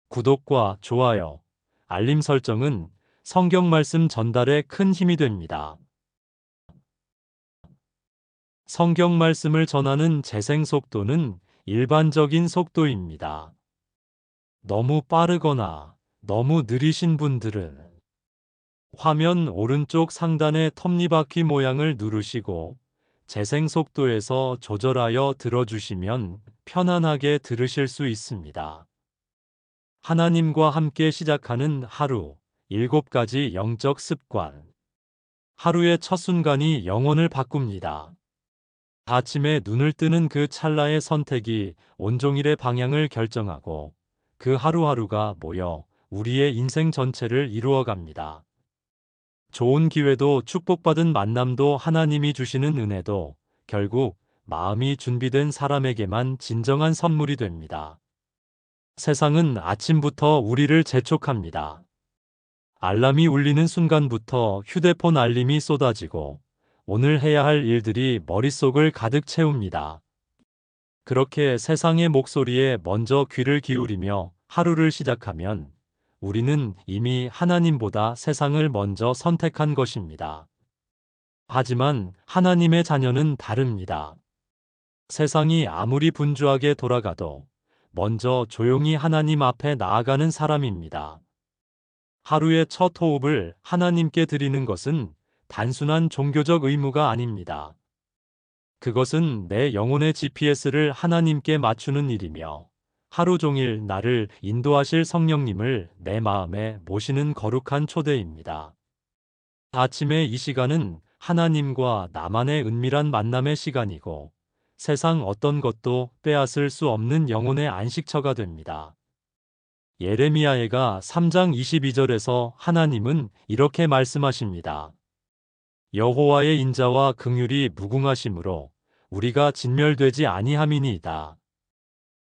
구독과 좋아요, 알림 설정은 성경 말씀 전달에 큰 힘이 됩니다. 성경 말씀을 전하는 재생 속도는 일반적인 속도입니다. 너무 빠르거나 너무 느리신 분들은 화면 오른쪽 상단의 톱니바퀴 모양을 누르시고 재생 속도에서 조절하여 들어주시면 편안하게 들으실 수 있습니다. 하나님과 함께 시작하는 하루, 7가지 영적 습관. 하루의 첫 순간이 영혼을 바꿉니다. 아침에 눈을 뜨는 그 찰나의 선택이 온종일의 방향을 결정하고 그 하루하루가 모여 우리의 인생 전체를 이루어갑니다. 좋은 기회도 축복받은 만남도 하나님이 주시는 은혜도 결국 마음이 준비된 사람에게만 진정한 선물이 됩니다. 세상은 아침부터 우리를 재촉합니다. 알람이 울리는 순간부터 휴대폰 알림이 쏟아지고 오늘 해야 할 일들이 머릿속을 가득 채웁니다. 그렇게 세상의 목소리에 먼저 귀를 기울이며 하루를 시작하면 우리는 이미 하나님보다 세상을 먼저 선택한 것입니다. 하지만 하나님의 자녀는 다릅니다. 세상이 아무리 분주하게 돌아가도 먼저 조용히 하나님 앞에 나아가는 사람입니다. 하루의 첫 호흡을 하나님께 드리는 것은 단순한 종교적 의무가 아닙니다. 그것은 내 영혼의 GPS를 하나님께 맞추는 일이며 하루 종일 나를 인도하실 성령님을 내 마음에 모시는 거룩한 초대입니다. 아침의 이 시간은 하나님과 나만의 은밀한 만남의 시간이고 세상 어떤 것도 빼앗을 수 없는 영혼의 안식처가 됩니다. 예레미야가 3장 22절에서 하나님은 이렇게 말씀하십니다. 여호와의 인자와 긍휼이 무궁하심으로 우리가 진멸되지 아니함이니이다.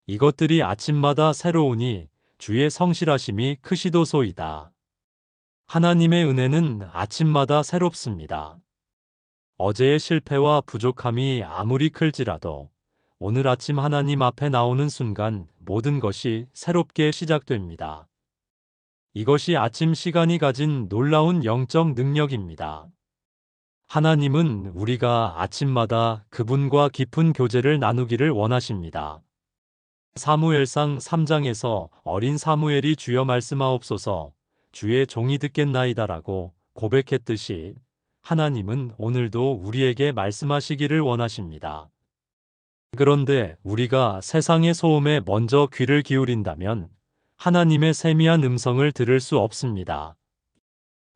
이것들이 아침마다 새로우니 주의 성실하심이 크시도소이다. 하나님의 은혜는 아침마다 새롭습니다. 어제의 실패와 부족함이 아무리 클지라도 오늘 아침 하나님 앞에 나오는 순간 모든 것이 새롭게 시작됩니다. 이것이 아침 시간이 가진 놀라운 영적 능력입니다. 하나님은 우리가 아침마다 그분과 깊은 교제를 나누기를 원하십니다. 사무엘상 3장에서 어린 사무엘이 주여 말씀하옵소서 주의 종이 듣겠나이다라고 고백했듯이 하나님은 오늘도 우리에게 말씀하시기를 원하십니다. 그런데 우리가 세상의 소음에 먼저 귀를 기울인다면 하나님의 세미한 음성을 들을 수 없습니다.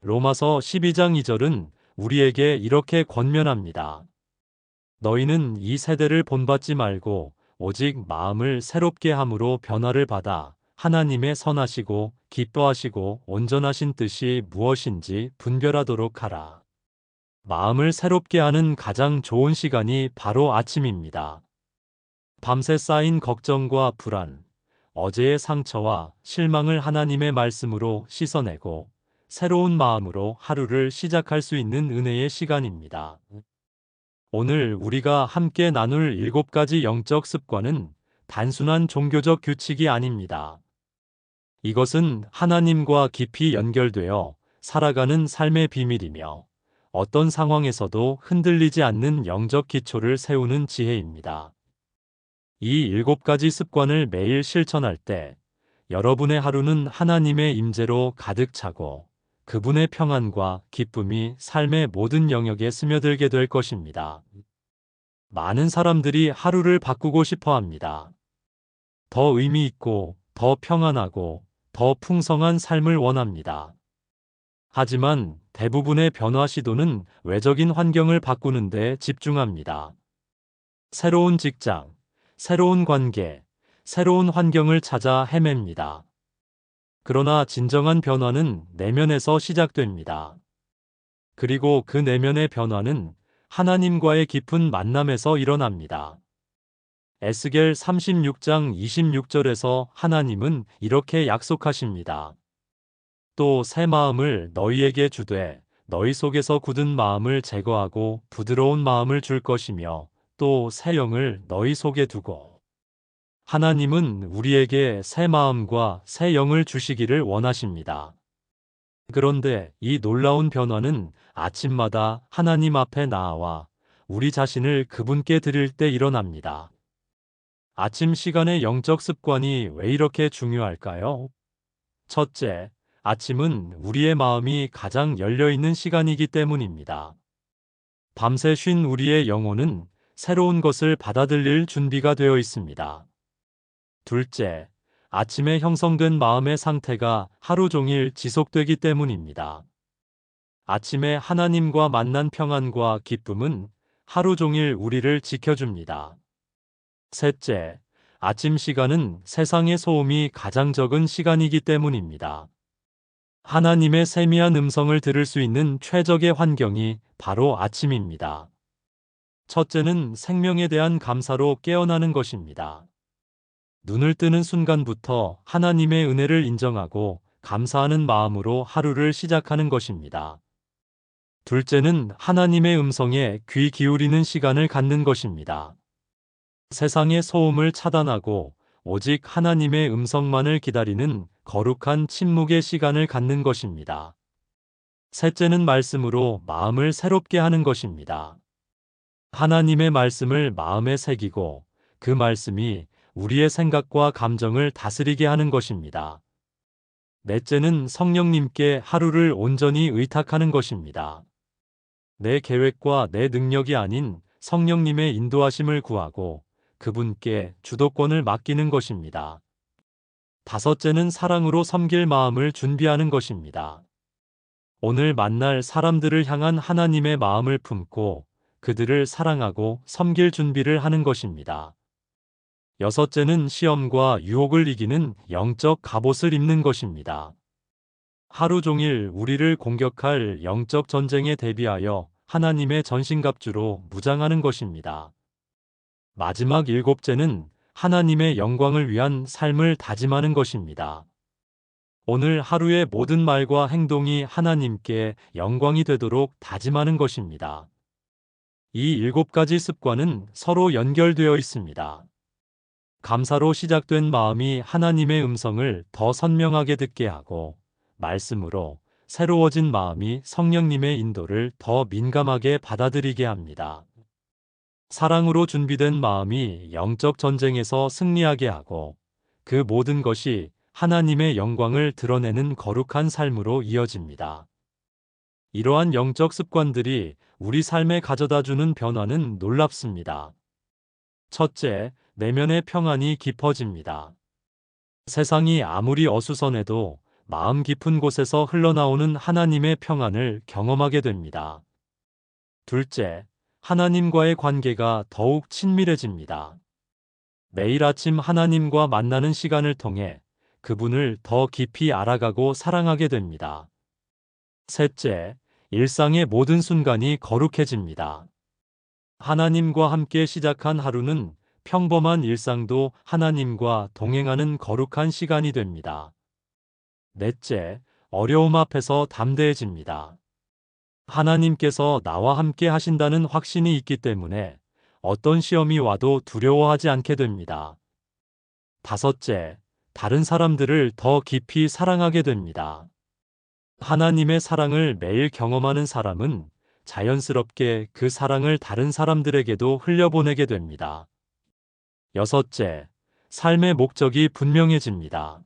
로마서 12장 2절은 우리에게 이렇게 권면합니다. 너희는 이 세대를 본받지 말고 오직 마음을 새롭게 함으로 변화를 받아 하나님의 선하시고 기뻐하시고 온전하신 뜻이 무엇인지 분별하도록 하라. 마음을 새롭게 하는 가장 좋은 시간이 바로 아침입니다. 밤새 쌓인 걱정과 불안, 어제의 상처와 실망을 하나님의 말씀으로 씻어내고 새로운 마음으로 하루를 시작할 수 있는 은혜의 시간입니다. 오늘 우리가 함께 나눌 7가지 영적 습관은 단순한 종교적 규칙이 아닙니다. 이것은 하나님과 깊이 연결되어 살아가는 삶의 비밀이며 어떤 상황에서도 흔들리지 않는 영적 기초를 세우는 지혜입니다. 이 7가지 습관을 매일 실천할 때 여러분의 하루는 하나님의 임재로 가득 차고 그분의 평안과 기쁨이 삶의 모든 영역에 스며들게 될 것입니다. 많은 사람들이 하루를 바꾸고 싶어 합니다. 더 의미 있고, 더 평안하고, 더 풍성한 삶을 원합니다. 하지만 대부분의 변화 시도는 외적인 환경을 바꾸는 데 집중합니다. 새로운 직장, 새로운 관계, 새로운 환경을 찾아 헤맵니다. 그러나 진정한 변화는 내면에서 시작됩니다. 그리고 그 내면의 변화는 하나님과의 깊은 만남에서 일어납니다. 에스겔 36장 26절에서 하나님은 이렇게 약속하십니다. 또 새 마음을 너희에게 주되 너희 속에서 굳은 마음을 제거하고 부드러운 마음을 줄 것이며 또 새 영을 너희 속에 두고 하나님은 우리에게 새 마음과 새 영을 주시기를 원하십니다. 그런데 이 놀라운 변화는 아침마다 하나님 앞에 나아와 우리 자신을 그분께 드릴 때 일어납니다. 아침 시간의 영적 습관이 왜 이렇게 중요할까요? 첫째, 아침은 우리의 마음이 가장 열려있는 시간이기 때문입니다. 밤새 쉰 우리의 영혼은 새로운 것을 받아들일 준비가 되어 있습니다. 둘째, 아침에 형성된 마음의 상태가 하루 종일 지속되기 때문입니다. 아침에 하나님과 만난 평안과 기쁨은 하루 종일 우리를 지켜줍니다. 셋째, 아침 시간은 세상의 소음이 가장 적은 시간이기 때문입니다. 하나님의 세미한 음성을 들을 수 있는 최적의 환경이 바로 아침입니다. 첫째는 생명에 대한 감사로 깨어나는 것입니다. 눈을 뜨는 순간부터 하나님의 은혜를 인정하고 감사하는 마음으로 하루를 시작하는 것입니다. 둘째는 하나님의 음성에 귀 기울이는 시간을 갖는 것입니다. 세상의 소음을 차단하고 오직 하나님의 음성만을 기다리는 거룩한 침묵의 시간을 갖는 것입니다. 셋째는 말씀으로 마음을 새롭게 하는 것입니다. 하나님의 말씀을 마음에 새기고 그 말씀이 우리의 생각과 감정을 다스리게 하는 것입니다. 넷째는 성령님께 하루를 온전히 의탁하는 것입니다. 내 계획과 내 능력이 아닌 성령님의 인도하심을 구하고 그분께 주도권을 맡기는 것입니다. 다섯째는 사랑으로 섬길 마음을 준비하는 것입니다. 오늘 만날 사람들을 향한 하나님의 마음을 품고 그들을 사랑하고 섬길 준비를 하는 것입니다. 여섯째는 시험과 유혹을 이기는 영적 갑옷을 입는 것입니다. 하루 종일 우리를 공격할 영적 전쟁에 대비하여 하나님의 전신갑주로 무장하는 것입니다. 마지막 일곱째는 하나님의 영광을 위한 삶을 다짐하는 것입니다. 오늘 하루의 모든 말과 행동이 하나님께 영광이 되도록 다짐하는 것입니다. 이 일곱 가지 습관은 서로 연결되어 있습니다. 감사로 시작된 마음이 하나님의 음성을 더 선명하게 듣게 하고, 말씀으로 새로워진 마음이 성령님의 인도를 더 민감하게 받아들이게 합니다. 사랑으로 준비된 마음이 영적 전쟁에서 승리하게 하고, 그 모든 것이 하나님의 영광을 드러내는 거룩한 삶으로 이어집니다. 이러한 영적 습관들이 우리 삶에 가져다주는 변화는 놀랍습니다. 첫째, 내면의 평안이 깊어집니다. 세상이 아무리 어수선해도 마음 깊은 곳에서 흘러나오는 하나님의 평안을 경험하게 됩니다. 둘째, 하나님과의 관계가 더욱 친밀해집니다. 매일 아침 하나님과 만나는 시간을 통해 그분을 더 깊이 알아가고 사랑하게 됩니다. 셋째, 일상의 모든 순간이 거룩해집니다. 하나님과 함께 시작한 하루는 평범한 일상도 하나님과 동행하는 거룩한 시간이 됩니다. 넷째, 어려움 앞에서 담대해집니다. 하나님께서 나와 함께 하신다는 확신이 있기 때문에 어떤 시험이 와도 두려워하지 않게 됩니다. 다섯째, 다른 사람들을 더 깊이 사랑하게 됩니다. 하나님의 사랑을 매일 경험하는 사람은 자연스럽게 그 사랑을 다른 사람들에게도 흘려보내게 됩니다. 여섯째, 삶의 목적이 분명해집니다.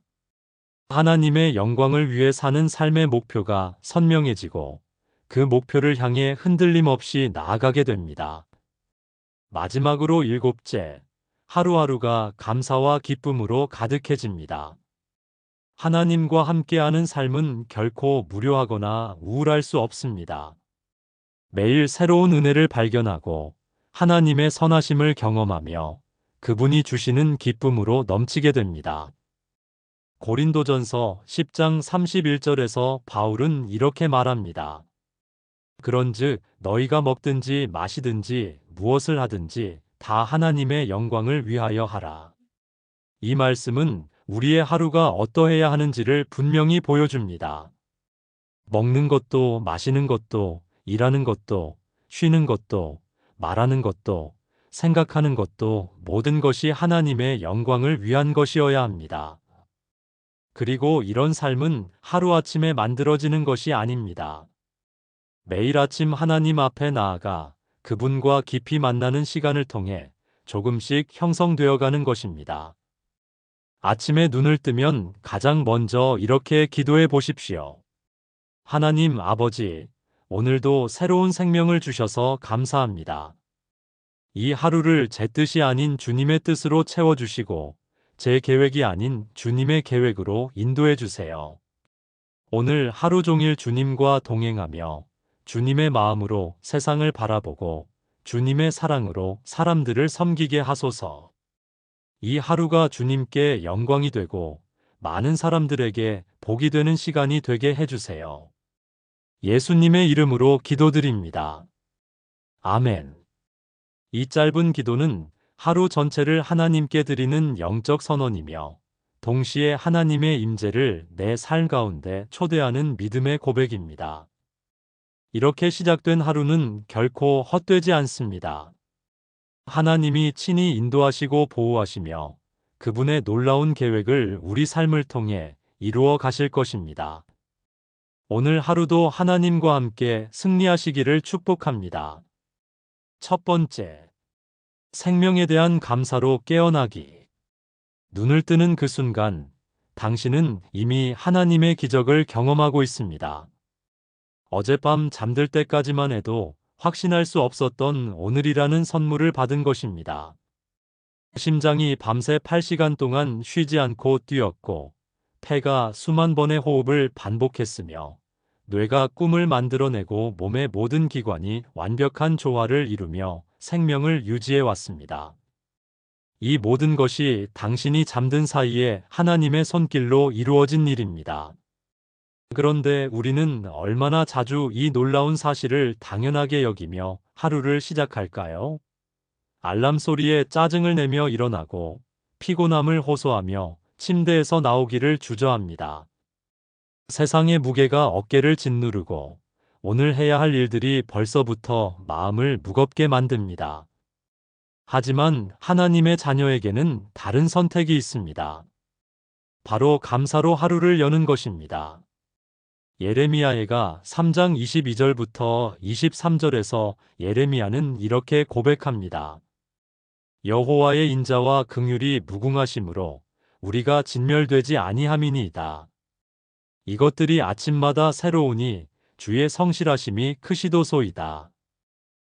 하나님의 영광을 위해 사는 삶의 목표가 선명해지고 그 목표를 향해 흔들림 없이 나아가게 됩니다. 마지막으로 일곱째, 하루하루가 감사와 기쁨으로 가득해집니다. 하나님과 함께하는 삶은 결코 무료하거나 우울할 수 없습니다. 매일 새로운 은혜를 발견하고 하나님의 선하심을 경험하며 그분이 주시는 기쁨으로 넘치게 됩니다. 고린도전서 10장 31절에서 바울은 이렇게 말합니다. 그런즉 너희가 먹든지 마시든지 무엇을 하든지 다 하나님의 영광을 위하여 하라. 이 말씀은 우리의 하루가 어떠해야 하는지를 분명히 보여줍니다. 먹는 것도 마시는 것도 일하는 것도 쉬는 것도 말하는 것도 생각하는 것도 모든 것이 하나님의 영광을 위한 것이어야 합니다. 그리고 이런 삶은 하루아침에 만들어지는 것이 아닙니다. 매일 아침 하나님 앞에 나아가 그분과 깊이 만나는 시간을 통해 조금씩 형성되어 가는 것입니다. 아침에 눈을 뜨면 가장 먼저 이렇게 기도해 보십시오. 하나님 아버지, 오늘도 새로운 생명을 주셔서 감사합니다. 이 하루를 제 뜻이 아닌 주님의 뜻으로 채워주시고 제 계획이 아닌 주님의 계획으로 인도해 주세요. 오늘 하루 종일 주님과 동행하며 주님의 마음으로 세상을 바라보고 주님의 사랑으로 사람들을 섬기게 하소서. 이 하루가 주님께 영광이 되고 많은 사람들에게 복이 되는 시간이 되게 해주세요. 예수님의 이름으로 기도드립니다. 아멘. 이 짧은 기도는 하루 전체를 하나님께 드리는 영적 선언이며 동시에 하나님의 임재를 내 삶 가운데 초대하는 믿음의 고백입니다. 이렇게 시작된 하루는 결코 헛되지 않습니다. 하나님이 친히 인도하시고 보호하시며 그분의 놀라운 계획을 우리 삶을 통해 이루어 가실 것입니다. 오늘 하루도 하나님과 함께 승리하시기를 축복합니다. 첫 번째, 생명에 대한 감사로 깨어나기. 눈을 뜨는 그 순간, 당신은 이미 하나님의 기적을 경험하고 있습니다. 어젯밤 잠들 때까지만 해도 확신할 수 없었던 오늘이라는 선물을 받은 것입니다. 심장이 밤새 8시간 동안 쉬지 않고 뛰었고, 폐가 수만 번의 호흡을 반복했으며, 뇌가 꿈을 만들어내고 몸의 모든 기관이 완벽한 조화를 이루며 생명을 유지해 왔습니다. 이 모든 것이 당신이 잠든 사이에 하나님의 손길로 이루어진 일입니다. 그런데 우리는 얼마나 자주 이 놀라운 사실을 당연하게 여기며 하루를 시작할까요? 알람 소리에 짜증을 내며 일어나고 피곤함을 호소하며 침대에서 나오기를 주저합니다. 세상의 무게가 어깨를 짓누르고 오늘 해야 할 일들이 벌써부터 마음을 무겁게 만듭니다. 하지만 하나님의 자녀에게는 다른 선택이 있습니다. 바로 감사로 하루를 여는 것입니다. 예레미야가 3장 22절부터 23절에서 예레미야는 이렇게 고백합니다. 여호와의 인자와 긍휼이 무궁하심으로 우리가 진멸되지 아니함이니이다. 이것들이 아침마다 새로우니 주의 성실하심이 크시도소이다.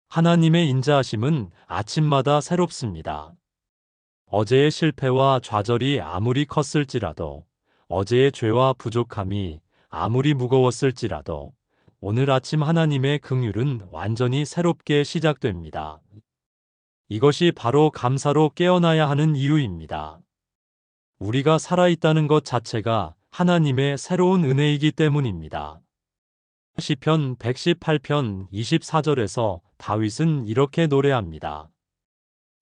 하나님의 인자하심은 아침마다 새롭습니다. 어제의 실패와 좌절이 아무리 컸을지라도, 어제의 죄와 부족함이 아무리 무거웠을지라도 오늘 아침 하나님의 긍휼은 완전히 새롭게 시작됩니다. 이것이 바로 감사로 깨어나야 하는 이유입니다. 우리가 살아있다는 것 자체가 하나님의 새로운 은혜이기 때문입니다. 시편 118편 24절에서 다윗은 이렇게 노래합니다.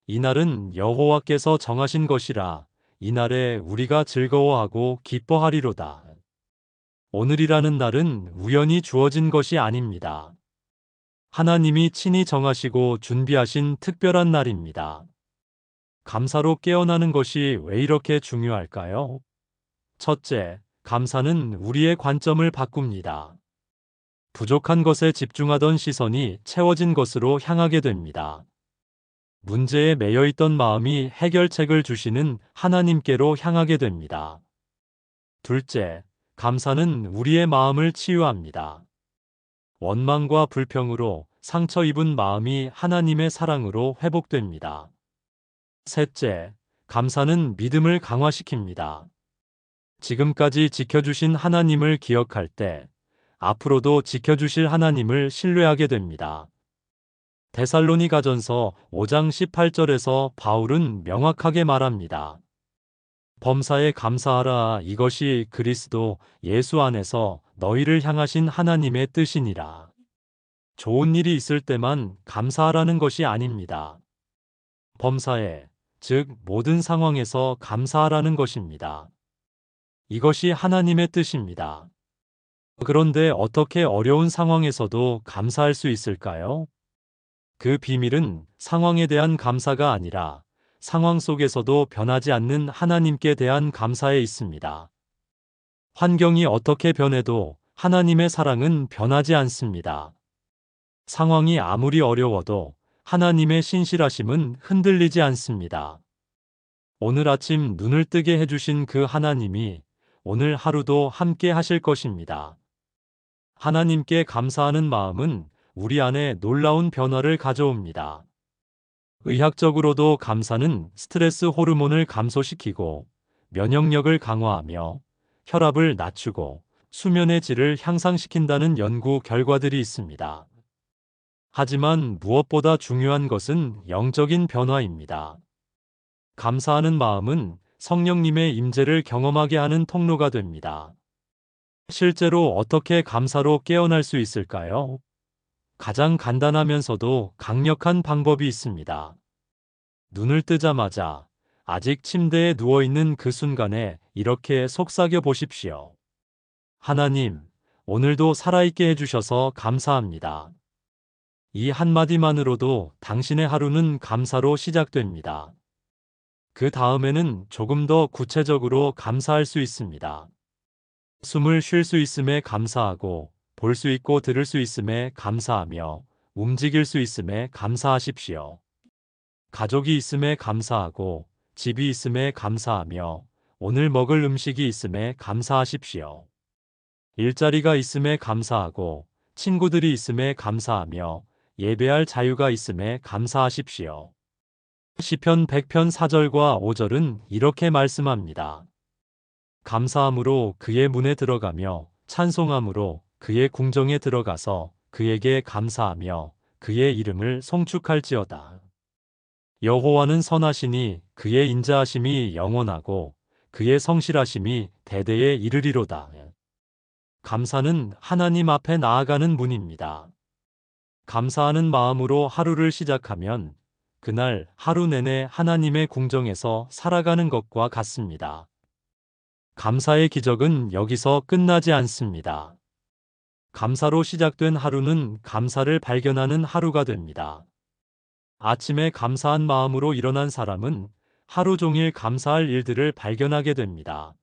이날은 여호와께서 정하신 것이라 이날에 우리가 즐거워하고 기뻐하리로다. 오늘이라는 날은 우연히 주어진 것이 아닙니다. 하나님이 친히 정하시고 준비하신 특별한 날입니다. 감사로 깨어나는 것이 왜 이렇게 중요할까요? 첫째, 감사는 우리의 관점을 바꿉니다. 부족한 것에 집중하던 시선이 채워진 것으로 향하게 됩니다. 문제에 매여 있던 마음이 해결책을 주시는 하나님께로 향하게 됩니다. 둘째, 감사는 우리의 마음을 치유합니다. 원망과 불평으로 상처 입은 마음이 하나님의 사랑으로 회복됩니다. 셋째, 감사는 믿음을 강화시킵니다. 지금까지 지켜주신 하나님을 기억할 때 앞으로도 지켜주실 하나님을 신뢰하게 됩니다. 데살로니가전서 5장 18절에서 바울은 명확하게 말합니다. 범사에 감사하라. 이것이 그리스도 예수 안에서 너희를 향하신 하나님의 뜻이니라. 좋은 일이 있을 때만 감사하라는 것이 아닙니다. 범사에, 즉 모든 상황에서 감사하라는 것입니다. 이것이 하나님의 뜻입니다. 그런데 어떻게 어려운 상황에서도 감사할 수 있을까요? 그 비밀은 상황에 대한 감사가 아니라 상황 속에서도 변하지 않는 하나님께 대한 감사에 있습니다. 환경이 어떻게 변해도 하나님의 사랑은 변하지 않습니다. 상황이 아무리 어려워도 하나님의 신실하심은 흔들리지 않습니다. 오늘 아침 눈을 뜨게 해주신 그 하나님이 오늘 하루도 함께 하실 것입니다. 하나님께 감사하는 마음은 우리 안에 놀라운 변화를 가져옵니다. 의학적으로도 감사는 스트레스 호르몬을 감소시키고 면역력을 강화하며 혈압을 낮추고 수면의 질을 향상시킨다는 연구 결과들이 있습니다. 하지만 무엇보다 중요한 것은 영적인 변화입니다. 감사하는 마음은 성령님의 임재를 경험하게 하는 통로가 됩니다. 실제로 어떻게 감사로 깨어날 수 있을까요? 가장 간단하면서도 강력한 방법이 있습니다. 눈을 뜨자마자 아직 침대에 누워있는 그 순간에 이렇게 속삭여 보십시오. 하나님, 오늘도 살아있게 해주셔서 감사합니다. 이 한마디만으로도 당신의 하루는 감사로 시작됩니다. 그 다음에는 조금 더 구체적으로 감사할 수 있습니다. 숨을 쉴 수 있음에 감사하고, 볼 수 있고 들을 수 있음에 감사하며, 움직일 수 있음에 감사하십시오. 가족이 있음에 감사하고, 집이 있음에 감사하며, 오늘 먹을 음식이 있음에 감사하십시오. 일자리가 있음에 감사하고, 친구들이 있음에 감사하며, 예배할 자유가 있음에 감사하십시오. 시편 100편 4절과 5절은 이렇게 말씀합니다. 감사함으로 그의 문에 들어가며 찬송함으로 그의 궁정에 들어가서 그에게 감사하며 그의 이름을 송축할지어다. 여호와는 선하시니 그의 인자하심이 영원하고 그의 성실하심이 대대에 이르리로다. 감사는 하나님 앞에 나아가는 문입니다. 감사하는 마음으로 하루를 시작하면 그날 하루 내내 하나님의 궁정에서 살아가는 것과 같습니다. 감사의 기적은 여기서 끝나지 않습니다. 감사로 시작된 하루는 감사를 발견하는 하루가 됩니다. 아침에 감사한 마음으로 일어난 사람은 하루 종일 감사할 일들을 발견하게 됩니다.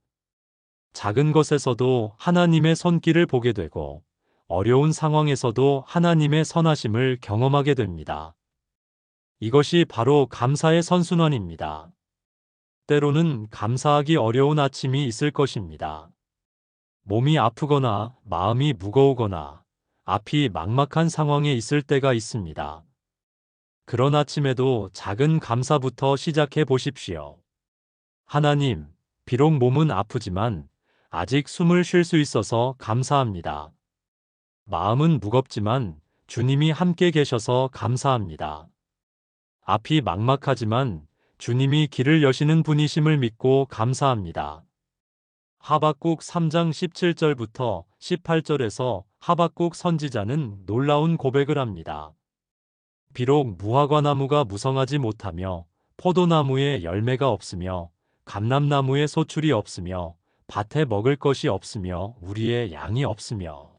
작은 것에서도 하나님의 손길을 보게 되고 어려운 상황에서도 하나님의 선하심을 경험하게 됩니다. 이것이 바로 감사의 선순환입니다. 때로는 감사하기 어려운 아침이 있을 것입니다. 몸이 아프거나 마음이 무거우거나 앞이 막막한 상황에 있을 때가 있습니다. 그런 아침에도 작은 감사부터 시작해 보십시오. 하나님, 비록 몸은 아프지만 아직 숨을 쉴 수 있어서 감사합니다. 마음은 무겁지만 주님이 함께 계셔서 감사합니다. 앞이 막막하지만 주님이 길을 여시는 분이심을 믿고 감사합니다. 하박국 3장 17절부터 18절에서 하박국 선지자는 놀라운 고백을 합니다. 비록 무화과나무가 무성하지 못하며 포도나무에 열매가 없으며 감람나무에 소출이 없으며 밭에 먹을 것이 없으며 우리의 양이 없으며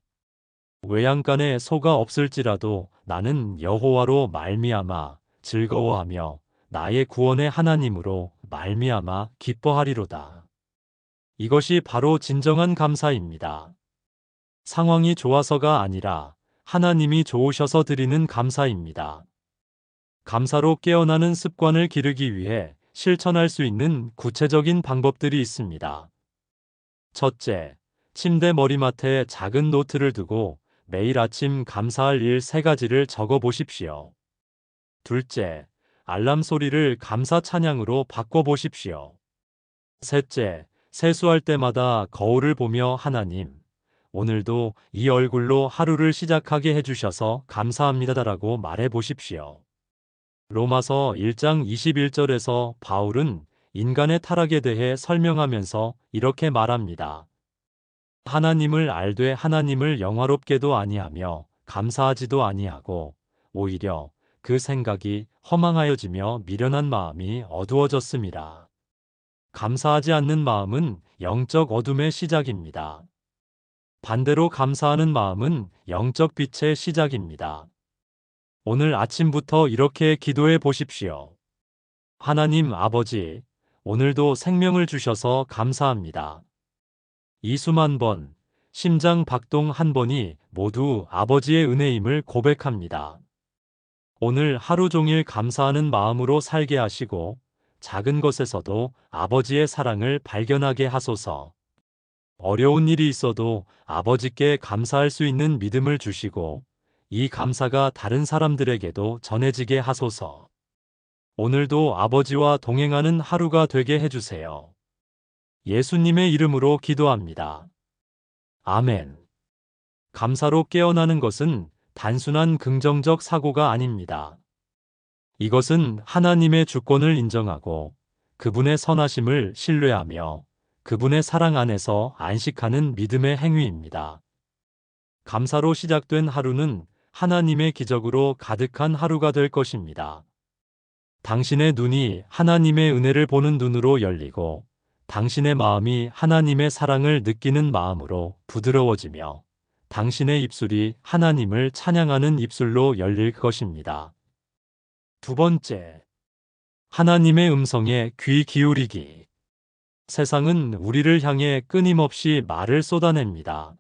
외양간에 소가 없을지라도 나는 여호와로 말미암아 즐거워하며 나의 구원의 하나님으로 말미암아 기뻐하리로다. 이것이 바로 진정한 감사입니다. 상황이 좋아서가 아니라 하나님이 좋으셔서 드리는 감사입니다. 감사로 깨어나는 습관을 기르기 위해 실천할 수 있는 구체적인 방법들이 있습니다. 첫째, 침대 머리맡에 작은 노트를 두고 매일 아침 감사할 일 3가지를 적어 보십시오. 둘째, 알람 소리를 감사 찬양으로 바꿔 보십시오. 셋째, 세수할 때마다 거울을 보며 하나님, 오늘도 이 얼굴로 하루를 시작하게 해주셔서 감사합니다라고 말해 보십시오. 로마서 1장 21절에서 바울은 인간의 타락에 대해 설명하면서 이렇게 말합니다. 하나님을 알되 하나님을 영화롭게도 아니하며 감사하지도 아니하고 오히려 그 생각이 허망하여지며 미련한 마음이 어두워졌음이라. 감사하지 않는 마음은 영적 어둠의 시작입니다. 반대로 감사하는 마음은 영적 빛의 시작입니다. 오늘 아침부터 이렇게 기도해 보십시오. 하나님 아버지, 오늘도 생명을 주셔서 감사합니다. 이 수만 번, 심장 박동 한 번이 모두 아버지의 은혜임을 고백합니다. 오늘 하루 종일 감사하는 마음으로 살게 하시고 작은 것에서도 아버지의 사랑을 발견하게 하소서. 어려운 일이 있어도 아버지께 감사할 수 있는 믿음을 주시고 이 감사가 다른 사람들에게도 전해지게 하소서. 오늘도 아버지와 동행하는 하루가 되게 해주세요. 예수님의 이름으로 기도합니다. 아멘. 감사로 깨어나는 것은 단순한 긍정적 사고가 아닙니다. 이것은 하나님의 주권을 인정하고 그분의 선하심을 신뢰하며 그분의 사랑 안에서 안식하는 믿음의 행위입니다. 감사로 시작된 하루는 하나님의 기적으로 가득한 하루가 될 것입니다. 당신의 눈이 하나님의 은혜를 보는 눈으로 열리고 당신의 마음이 하나님의 사랑을 느끼는 마음으로 부드러워지며 당신의 입술이 하나님을 찬양하는 입술로 열릴 것입니다. 두 번째, 하나님의 음성에 귀 기울이기. 세상은 우리를 향해 끊임없이 말을 쏟아냅니다.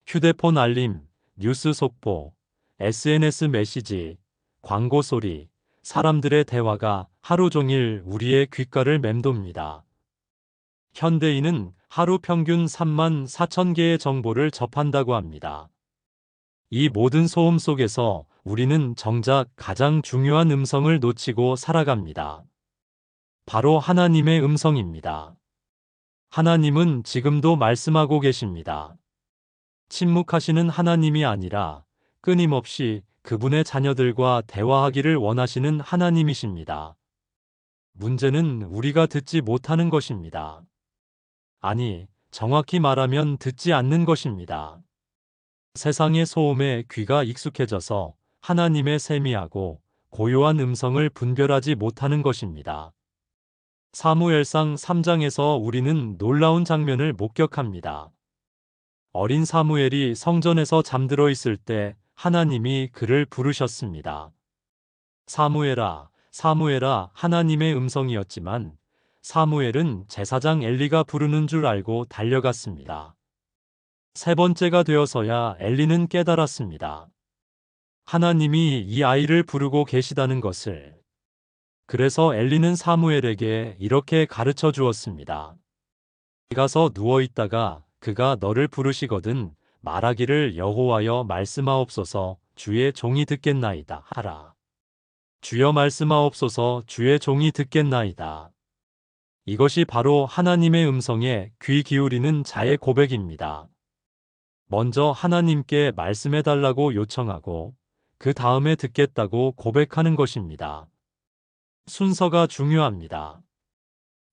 휴대폰 알림, 뉴스 속보, SNS 메시지, 광고 소리, 사람들의 대화가 하루 종일 우리의 귓가를 맴돕니다. 현대인은 하루 평균 3만 4천 개의 정보를 접한다고 합니다. 이 모든 소음 속에서 우리는 정작 가장 중요한 음성을 놓치고 살아갑니다. 바로 하나님의 음성입니다. 하나님은 지금도 말씀하고 계십니다. 침묵하시는 하나님이 아니라 끊임없이 그분의 자녀들과 대화하기를 원하시는 하나님이십니다. 문제는 우리가 듣지 못하는 것입니다. 아니, 정확히 말하면 듣지 않는 것입니다. 세상의 소음에 귀가 익숙해져서 하나님의 세미하고 고요한 음성을 분별하지 못하는 것입니다. 사무엘상 3장에서 우리는 놀라운 장면을 목격합니다. 어린 사무엘이 성전에서 잠들어 있을 때 하나님이 그를 부르셨습니다. 사무엘아, 사무엘아, 하나님의 음성이었지만 사무엘은 제사장 엘리가 부르는 줄 알고 달려갔습니다. 세 번째가 되어서야 엘리는 깨달았습니다. 하나님이 이 아이를 부르고 계시다는 것을. 그래서 엘리는 사무엘에게 이렇게 가르쳐 주었습니다. 가서 누워 있다가 그가 너를 부르시거든 말하기를 여호와여 말씀하옵소서 주의 종이 듣겠나이다 하라. 주여 말씀하옵소서 주의 종이 듣겠나이다. 이것이 바로 하나님의 음성에 귀 기울이는 자의 고백입니다. 먼저 하나님께 말씀해 달라고 요청하고 그 다음에 듣겠다고 고백하는 것입니다. 순서가 중요합니다.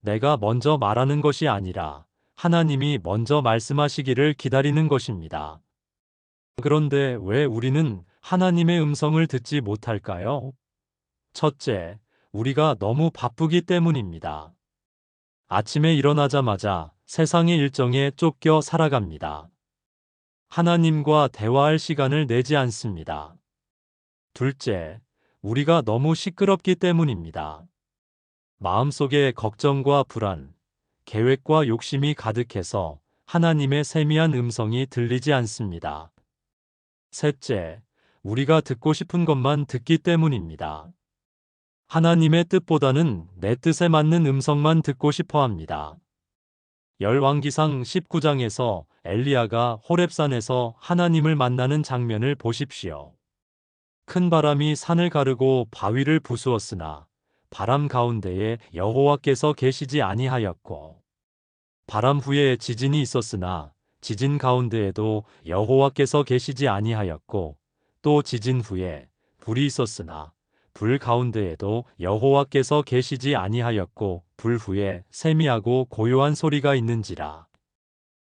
내가 먼저 말하는 것이 아니라 하나님이 먼저 말씀하시기를 기다리는 것입니다. 그런데 왜 우리는 하나님의 음성을 듣지 못할까요? 첫째, 우리가 너무 바쁘기 때문입니다. 아침에 일어나자마자 세상의 일정에 쫓겨 살아갑니다. 하나님과 대화할 시간을 내지 않습니다. 둘째, 우리가 너무 시끄럽기 때문입니다. 마음속에 걱정과 불안, 계획과 욕심이 가득해서 하나님의 세미한 음성이 들리지 않습니다. 셋째, 우리가 듣고 싶은 것만 듣기 때문입니다. 하나님의 뜻보다는 내 뜻에 맞는 음성만 듣고 싶어 합니다. 열왕기상 19장에서 엘리야가 호렙산에서 하나님을 만나는 장면을 보십시오. 큰 바람이 산을 가르고 바위를 부수었으나 바람 가운데에 여호와께서 계시지 아니하였고 바람 후에 지진이 있었으나 지진 가운데에도 여호와께서 계시지 아니하였고 또 지진 후에 불이 있었으나 불 가운데에도 여호와께서 계시지 아니하였고 불 후에 세미하고 고요한 소리가 있는지라.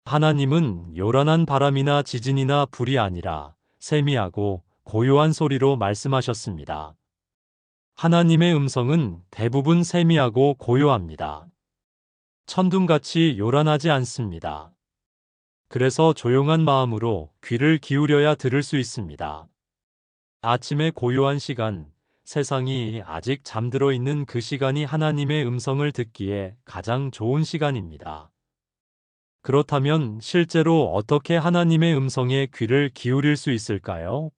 하나님은 요란한 바람이나 지진이나 불이 아니라 세미하고 고요한 소리로 말씀하셨습니다. 하나님의 음성은 대부분 세미하고 고요합니다. 천둥같이 요란하지 않습니다. 그래서 조용한 마음으로 귀를 기울여야 들을 수 있습니다. 아침의 고요한 시간, 세상이 아직 잠들어 있는 그 시간이 하나님의 음성을 듣기에 가장 좋은 시간입니다. 그렇다면 실제로 어떻게 하나님의 음성에 귀를 기울일 수 있을까요?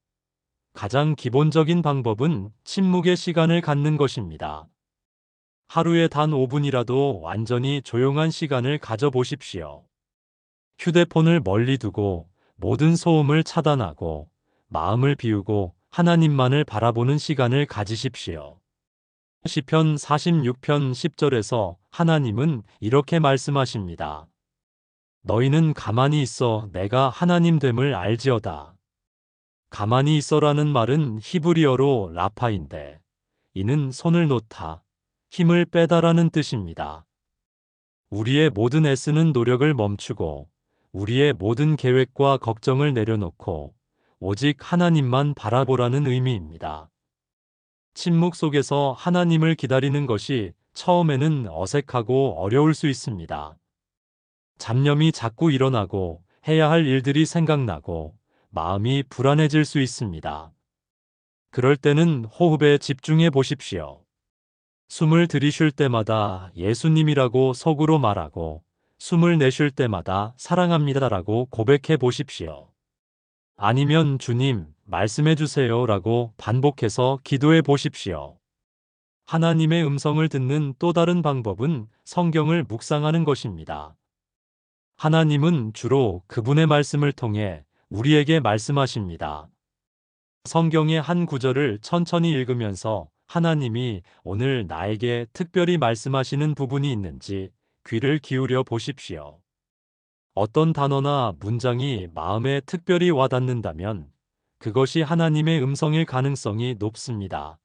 가장 기본적인 방법은 침묵의 시간을 갖는 것입니다. 하루에 단 5분이라도 완전히 조용한 시간을 가져보십시오. 휴대폰을 멀리 두고 모든 소음을 차단하고 마음을 비우고 하나님만을 바라보는 시간을 가지십시오. 시편 46편 10절에서 하나님은 이렇게 말씀하십니다. 너희는 가만히 있어 내가 하나님 됨을 알지어다. 가만히 있어라는 말은 히브리어로 라파인데 이는 손을 놓다, 힘을 빼다라는 뜻입니다. 우리의 모든 애쓰는 노력을 멈추고 우리의 모든 계획과 걱정을 내려놓고 오직 하나님만 바라보라는 의미입니다. 침묵 속에서 하나님을 기다리는 것이 처음에는 어색하고 어려울 수 있습니다. 잡념이 자꾸 일어나고 해야 할 일들이 생각나고 마음이 불안해질 수 있습니다. 그럴 때는 호흡에 집중해 보십시오. 숨을 들이쉴 때마다 예수님이라고 속으로 말하고 숨을 내쉴 때마다 사랑합니다라고 고백해 보십시오. 아니면 주님, 말씀해 주세요라고 반복해서 기도해 보십시오. 하나님의 음성을 듣는 또 다른 방법은 성경을 묵상하는 것입니다. 하나님은 주로 그분의 말씀을 통해 우리에게 말씀하십니다. 성경의 한 구절을 천천히 읽으면서 하나님이 오늘 나에게 특별히 말씀하시는 부분이 있는지 귀를 기울여 보십시오. 어떤 단어나 문장이 마음에 특별히 와닿는다면 그것이 하나님의 음성일 가능성이 높습니다.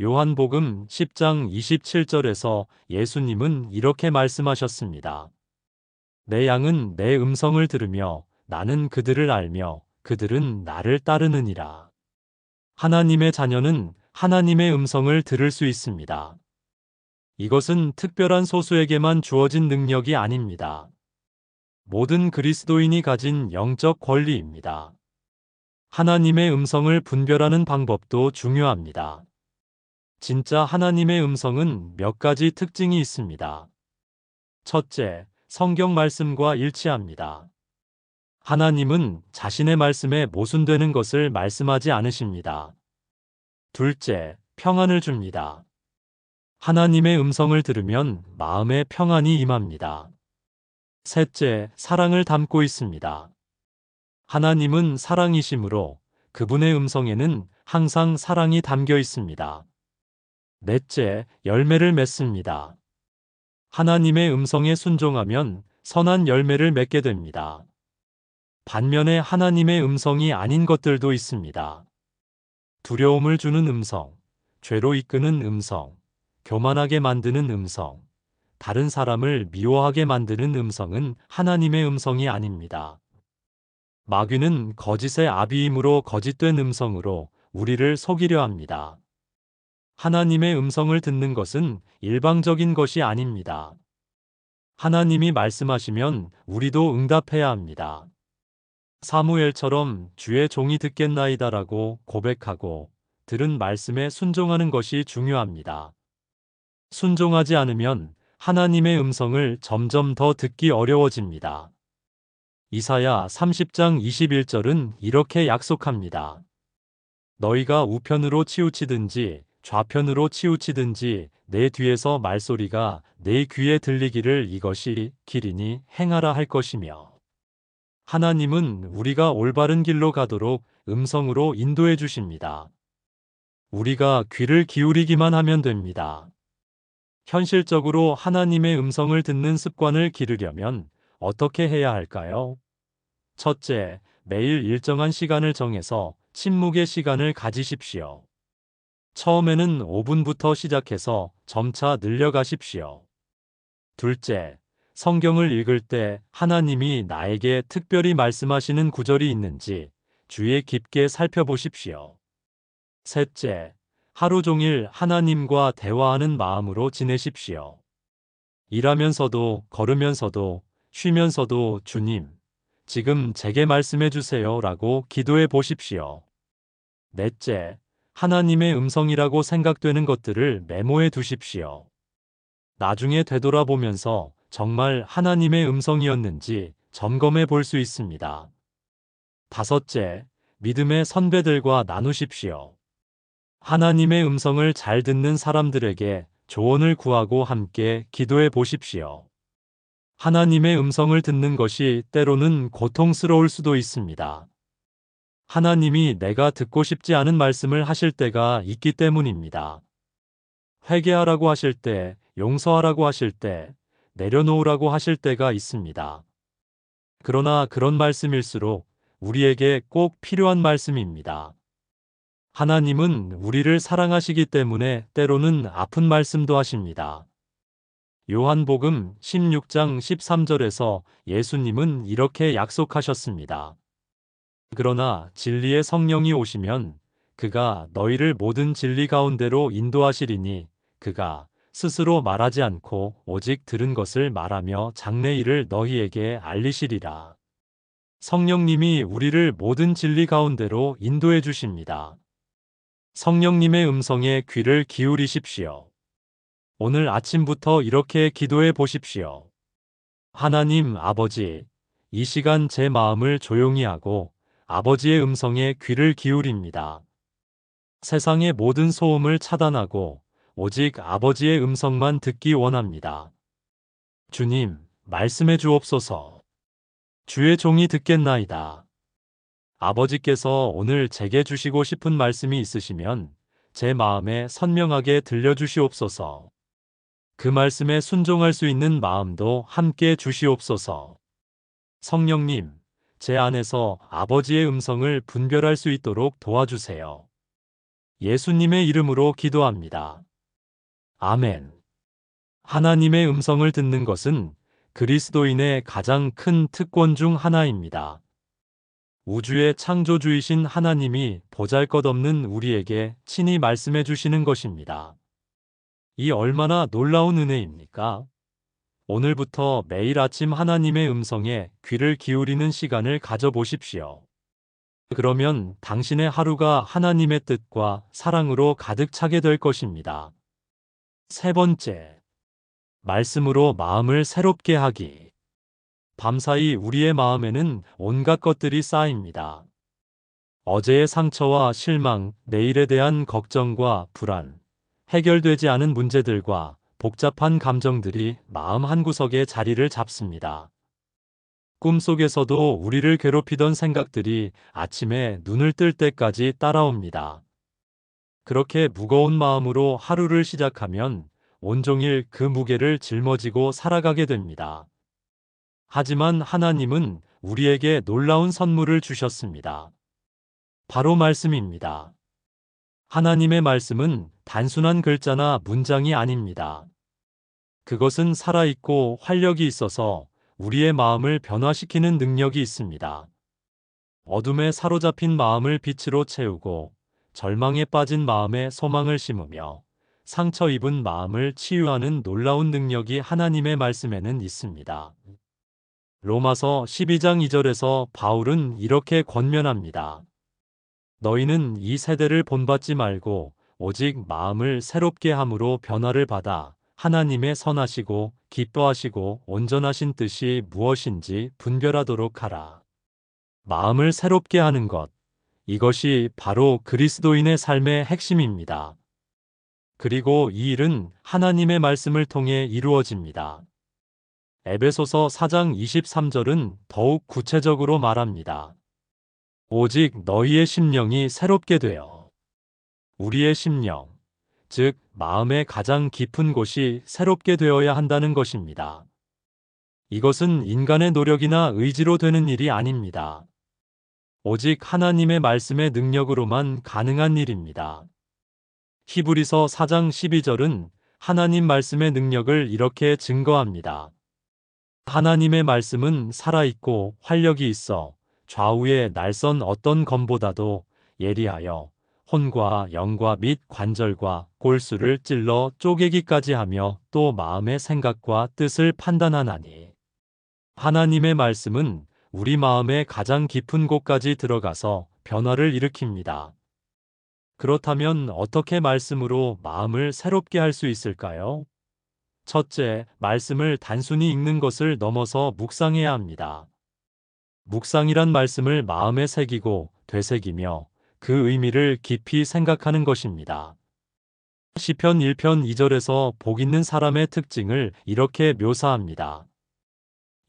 요한복음 10장 27절에서 예수님은 이렇게 말씀하셨습니다. 내 양은 내 음성을 들으며 나는 그들을 알며 그들은 나를 따르느니라. 하나님의 자녀는 하나님의 음성을 들을 수 있습니다. 이것은 특별한 소수에게만 주어진 능력이 아닙니다. 모든 그리스도인이 가진 영적 권리입니다. 하나님의 음성을 분별하는 방법도 중요합니다. 진짜 하나님의 음성은 몇 가지 특징이 있습니다. 첫째, 성경 말씀과 일치합니다. 하나님은 자신의 말씀에 모순되는 것을 말씀하지 않으십니다. 둘째, 평안을 줍니다. 하나님의 음성을 들으면 마음에 평안이 임합니다. 셋째, 사랑을 담고 있습니다. 하나님은 사랑이시므로 그분의 음성에는 항상 사랑이 담겨 있습니다. 넷째, 열매를 맺습니다. 하나님의 음성에 순종하면 선한 열매를 맺게 됩니다. 반면에 하나님의 음성이 아닌 것들도 있습니다. 두려움을 주는 음성, 죄로 이끄는 음성, 교만하게 만드는 음성, 다른 사람을 미워하게 만드는 음성은 하나님의 음성이 아닙니다. 마귀는 거짓의 아비임으로 거짓된 음성으로 우리를 속이려 합니다. 하나님의 음성을 듣는 것은 일방적인 것이 아닙니다. 하나님이 말씀하시면 우리도 응답해야 합니다. 사무엘처럼 주의 종이 듣겠나이다라고 고백하고 들은 말씀에 순종하는 것이 중요합니다. 순종하지 않으면 하나님의 음성을 점점 더 듣기 어려워집니다. 이사야 30장 21절은 이렇게 약속합니다. 너희가 우편으로 치우치든지 좌편으로 치우치든지 내 뒤에서 말소리가 내 귀에 들리기를 이것이 길이니 행하라 할 것이며 하나님은 우리가 올바른 길로 가도록 음성으로 인도해 주십니다. 우리가 귀를 기울이기만 하면 됩니다. 현실적으로 하나님의 음성을 듣는 습관을 기르려면 어떻게 해야 할까요? 첫째, 매일 일정한 시간을 정해서 침묵의 시간을 가지십시오. 처음에는 5분부터 시작해서 점차 늘려가십시오. 둘째, 성경을 읽을 때 하나님이 나에게 특별히 말씀하시는 구절이 있는지 주의 깊게 살펴보십시오. 셋째, 하루 종일 하나님과 대화하는 마음으로 지내십시오. 일하면서도 걸으면서도 쉬면서도 주님, 지금 제게 말씀해 주세요 라고 기도해 보십시오. 넷째, 하나님의 음성이라고 생각되는 것들을 메모해 두십시오. 나중에 되돌아보면서 정말 하나님의 음성이었는지 점검해 볼 수 있습니다. 다섯째, 믿음의 선배들과 나누십시오. 하나님의 음성을 잘 듣는 사람들에게 조언을 구하고 함께 기도해 보십시오. 하나님의 음성을 듣는 것이 때로는 고통스러울 수도 있습니다. 하나님이 내가 듣고 싶지 않은 말씀을 하실 때가 있기 때문입니다. 회개하라고 하실 때, 용서하라고 하실 때, 내려놓으라고 하실 때가 있습니다. 그러나 그런 말씀일수록 우리에게 꼭 필요한 말씀입니다. 하나님은 우리를 사랑하시기 때문에 때로는 아픈 말씀도 하십니다. 요한복음 16장 13절에서 예수님은 이렇게 약속하셨습니다. 그러나 진리의 성령이 오시면 그가 너희를 모든 진리 가운데로 인도하시리니 그가 스스로 말하지 않고 오직 들은 것을 말하며 장래 일을 너희에게 알리시리라. 성령님이 우리를 모든 진리 가운데로 인도해 주십니다. 성령님의 음성에 귀를 기울이십시오. 오늘 아침부터 이렇게 기도해 보십시오. 하나님 아버지, 이 시간 제 마음을 조용히 하고 아버지의 음성에 귀를 기울입니다. 세상의 모든 소음을 차단하고 오직 아버지의 음성만 듣기 원합니다. 주님, 말씀해 주옵소서. 주의 종이 듣겠나이다. 아버지께서 오늘 제게 주시고 싶은 말씀이 있으시면 제 마음에 선명하게 들려주시옵소서. 그 말씀에 순종할 수 있는 마음도 함께 주시옵소서. 성령님, 제 안에서 아버지의 음성을 분별할 수 있도록 도와주세요. 예수님의 이름으로 기도합니다. 아멘. 하나님의 음성을 듣는 것은 그리스도인의 가장 큰 특권 중 하나입니다. 우주의 창조주이신 하나님이 보잘것없는 우리에게 친히 말씀해 주시는 것입니다. 이 얼마나 놀라운 은혜입니까? 오늘부터 매일 아침 하나님의 음성에 귀를 기울이는 시간을 가져보십시오. 그러면 당신의 하루가 하나님의 뜻과 사랑으로 가득 차게 될 것입니다. 세 번째, 말씀으로 마음을 새롭게 하기. 밤사이 우리의 마음에는 온갖 것들이 쌓입니다. 어제의 상처와 실망, 내일에 대한 걱정과 불안, 해결되지 않은 문제들과 복잡한 감정들이 마음 한구석에 자리를 잡습니다. 꿈속에서도 우리를 괴롭히던 생각들이 아침에 눈을 뜰 때까지 따라옵니다. 그렇게 무거운 마음으로 하루를 시작하면 온종일 그 무게를 짊어지고 살아가게 됩니다. 하지만 하나님은 우리에게 놀라운 선물을 주셨습니다. 바로 말씀입니다. 하나님의 말씀은 단순한 글자나 문장이 아닙니다. 그것은 살아있고 활력이 있어서 우리의 마음을 변화시키는 능력이 있습니다. 어둠에 사로잡힌 마음을 빛으로 채우고 절망에 빠진 마음에 소망을 심으며 상처 입은 마음을 치유하는 놀라운 능력이 하나님의 말씀에는 있습니다. 로마서 12장 2절에서 바울은 이렇게 권면합니다. 너희는 이 세대를 본받지 말고 오직 마음을 새롭게 함으로 변화를 받아 하나님의 선하시고 기뻐하시고 온전하신 뜻이 무엇인지 분별하도록 하라. 마음을 새롭게 하는 것, 이것이 바로 그리스도인의 삶의 핵심입니다. 그리고 이 일은 하나님의 말씀을 통해 이루어집니다. 에베소서 4장 23절은 더욱 구체적으로 말합니다. 오직 너희의 심령이 새롭게 되어. 우리의 심령, 즉 마음의 가장 깊은 곳이 새롭게 되어야 한다는 것입니다. 이것은 인간의 노력이나 의지로 되는 일이 아닙니다. 오직 하나님의 말씀의 능력으로만 가능한 일입니다. 히브리서 4장 12절은 하나님 말씀의 능력을 이렇게 증거합니다. 하나님의 말씀은 살아있고 활력이 있어 좌우의 날선 어떤 검보다도 예리하여 혼과 영과 및 관절과 골수를 찔러 쪼개기까지 하며 또 마음의 생각과 뜻을 판단하나니. 하나님의 말씀은 우리 마음의 가장 깊은 곳까지 들어가서 변화를 일으킵니다. 그렇다면 어떻게 말씀으로 마음을 새롭게 할 수 있을까요? 첫째, 말씀을 단순히 읽는 것을 넘어서 묵상해야 합니다. 묵상이란 말씀을 마음에 새기고 되새기며 그 의미를 깊이 생각하는 것입니다. 시편 1편 2절에서 복 있는 사람의 특징을 이렇게 묘사합니다.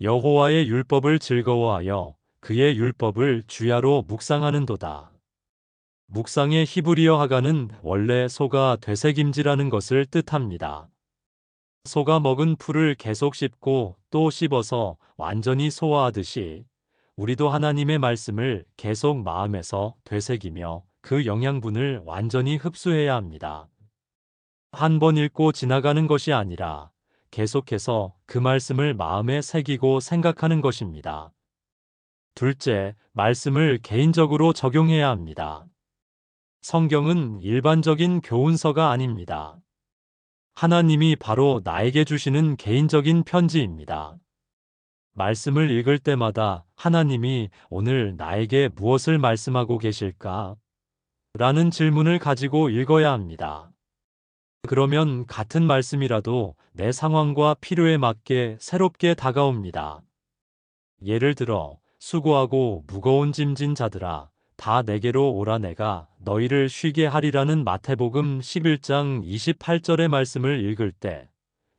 여호와의 율법을 즐거워하여 그의 율법을 주야로 묵상하는도다. 묵상의 히브리어 하가는 원래 소가 되새김질하는 것을 뜻합니다. 소가 먹은 풀을 계속 씹고 또 씹어서 완전히 소화하듯이 우리도 하나님의 말씀을 계속 마음에서 되새기며 그 영양분을 완전히 흡수해야 합니다. 한 번 읽고 지나가는 것이 아니라 계속해서 그 말씀을 마음에 새기고 생각하는 것입니다. 둘째, 말씀을 개인적으로 적용해야 합니다. 성경은 일반적인 교훈서가 아닙니다. 하나님이 바로 나에게 주시는 개인적인 편지입니다. 말씀을 읽을 때마다 하나님이 오늘 나에게 무엇을 말씀하고 계실까? 라는 질문을 가지고 읽어야 합니다. 그러면 같은 말씀이라도 내 상황과 필요에 맞게 새롭게 다가옵니다. 예를 들어, 수고하고 무거운 짐진 자들아, 다 내게로 오라 내가 너희를 쉬게 하리라는 마태복음 11장 28절의 말씀을 읽을 때,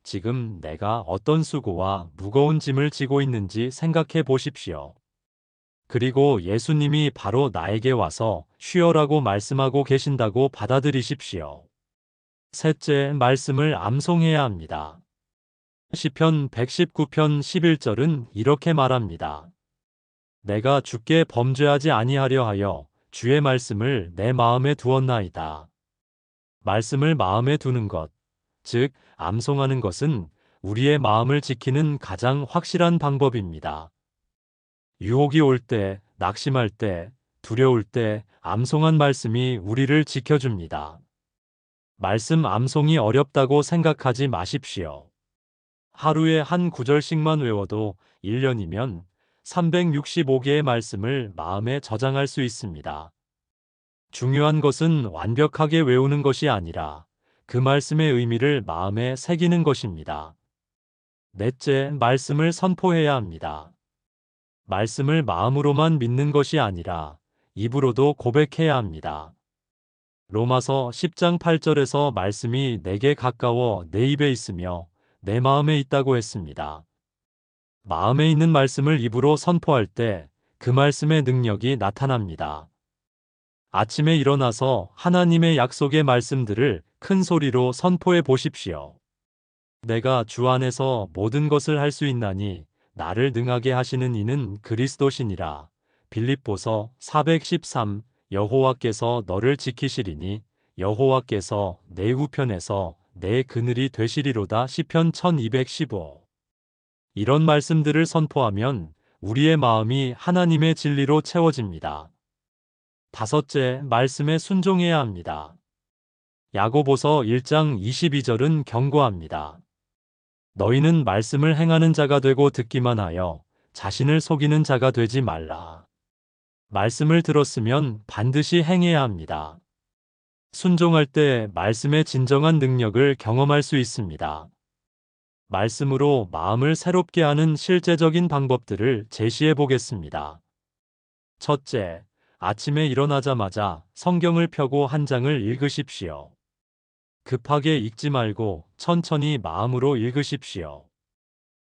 지금 내가 어떤 수고와 무거운 짐을 지고 있는지 생각해 보십시오. 그리고 예수님이 바로 나에게 와서 쉬어라고 말씀하고 계신다고 받아들이십시오. 셋째, 말씀을 암송해야 합니다. 시편 119편 11절은 이렇게 말합니다. 내가 주께 범죄하지 아니하려 하여 주의 말씀을 내 마음에 두었나이다. 말씀을 마음에 두는 것, 즉 암송하는 것은 우리의 마음을 지키는 가장 확실한 방법입니다. 유혹이 올 때, 낙심할 때, 두려울 때 암송한 말씀이 우리를 지켜줍니다. 말씀 암송이 어렵다고 생각하지 마십시오. 하루에 한 구절씩만 외워도 1년이면 365개의 말씀을 마음에 저장할 수 있습니다. 중요한 것은 완벽하게 외우는 것이 아니라 그 말씀의 의미를 마음에 새기는 것입니다. 넷째, 말씀을 선포해야 합니다. 말씀을 마음으로만 믿는 것이 아니라 입으로도 고백해야 합니다. 로마서 10장 8절에서 말씀이 내게 가까워 내 입에 있으며 내 마음에 있다고 했습니다. 마음에 있는 말씀을 입으로 선포할 때 그 말씀의 능력이 나타납니다. 아침에 일어나서 하나님의 약속의 말씀들을 큰 소리로 선포해 보십시오. 내가 주 안에서 모든 것을 할 수 있나니 나를 능하게 하시는 이는 그리스도시니라. 빌립보서 413 여호와께서 너를 지키시리니 여호와께서 내 우편에서 내 그늘이 되시리로다. 시편 1215. 이런 말씀들을 선포하면 우리의 마음이 하나님의 진리로 채워집니다. 다섯째, 말씀에 순종해야 합니다. 야고보서 1장 22절은 경고합니다. 너희는 말씀을 행하는 자가 되고 듣기만 하여 자신을 속이는 자가 되지 말라. 말씀을 들었으면 반드시 행해야 합니다. 순종할 때 말씀의 진정한 능력을 경험할 수 있습니다. 말씀으로 마음을 새롭게 하는 실제적인 방법들을 제시해 보겠습니다. 첫째, 아침에 일어나자마자 성경을 펴고 한 장을 읽으십시오. 급하게 읽지 말고 천천히 마음으로 읽으십시오.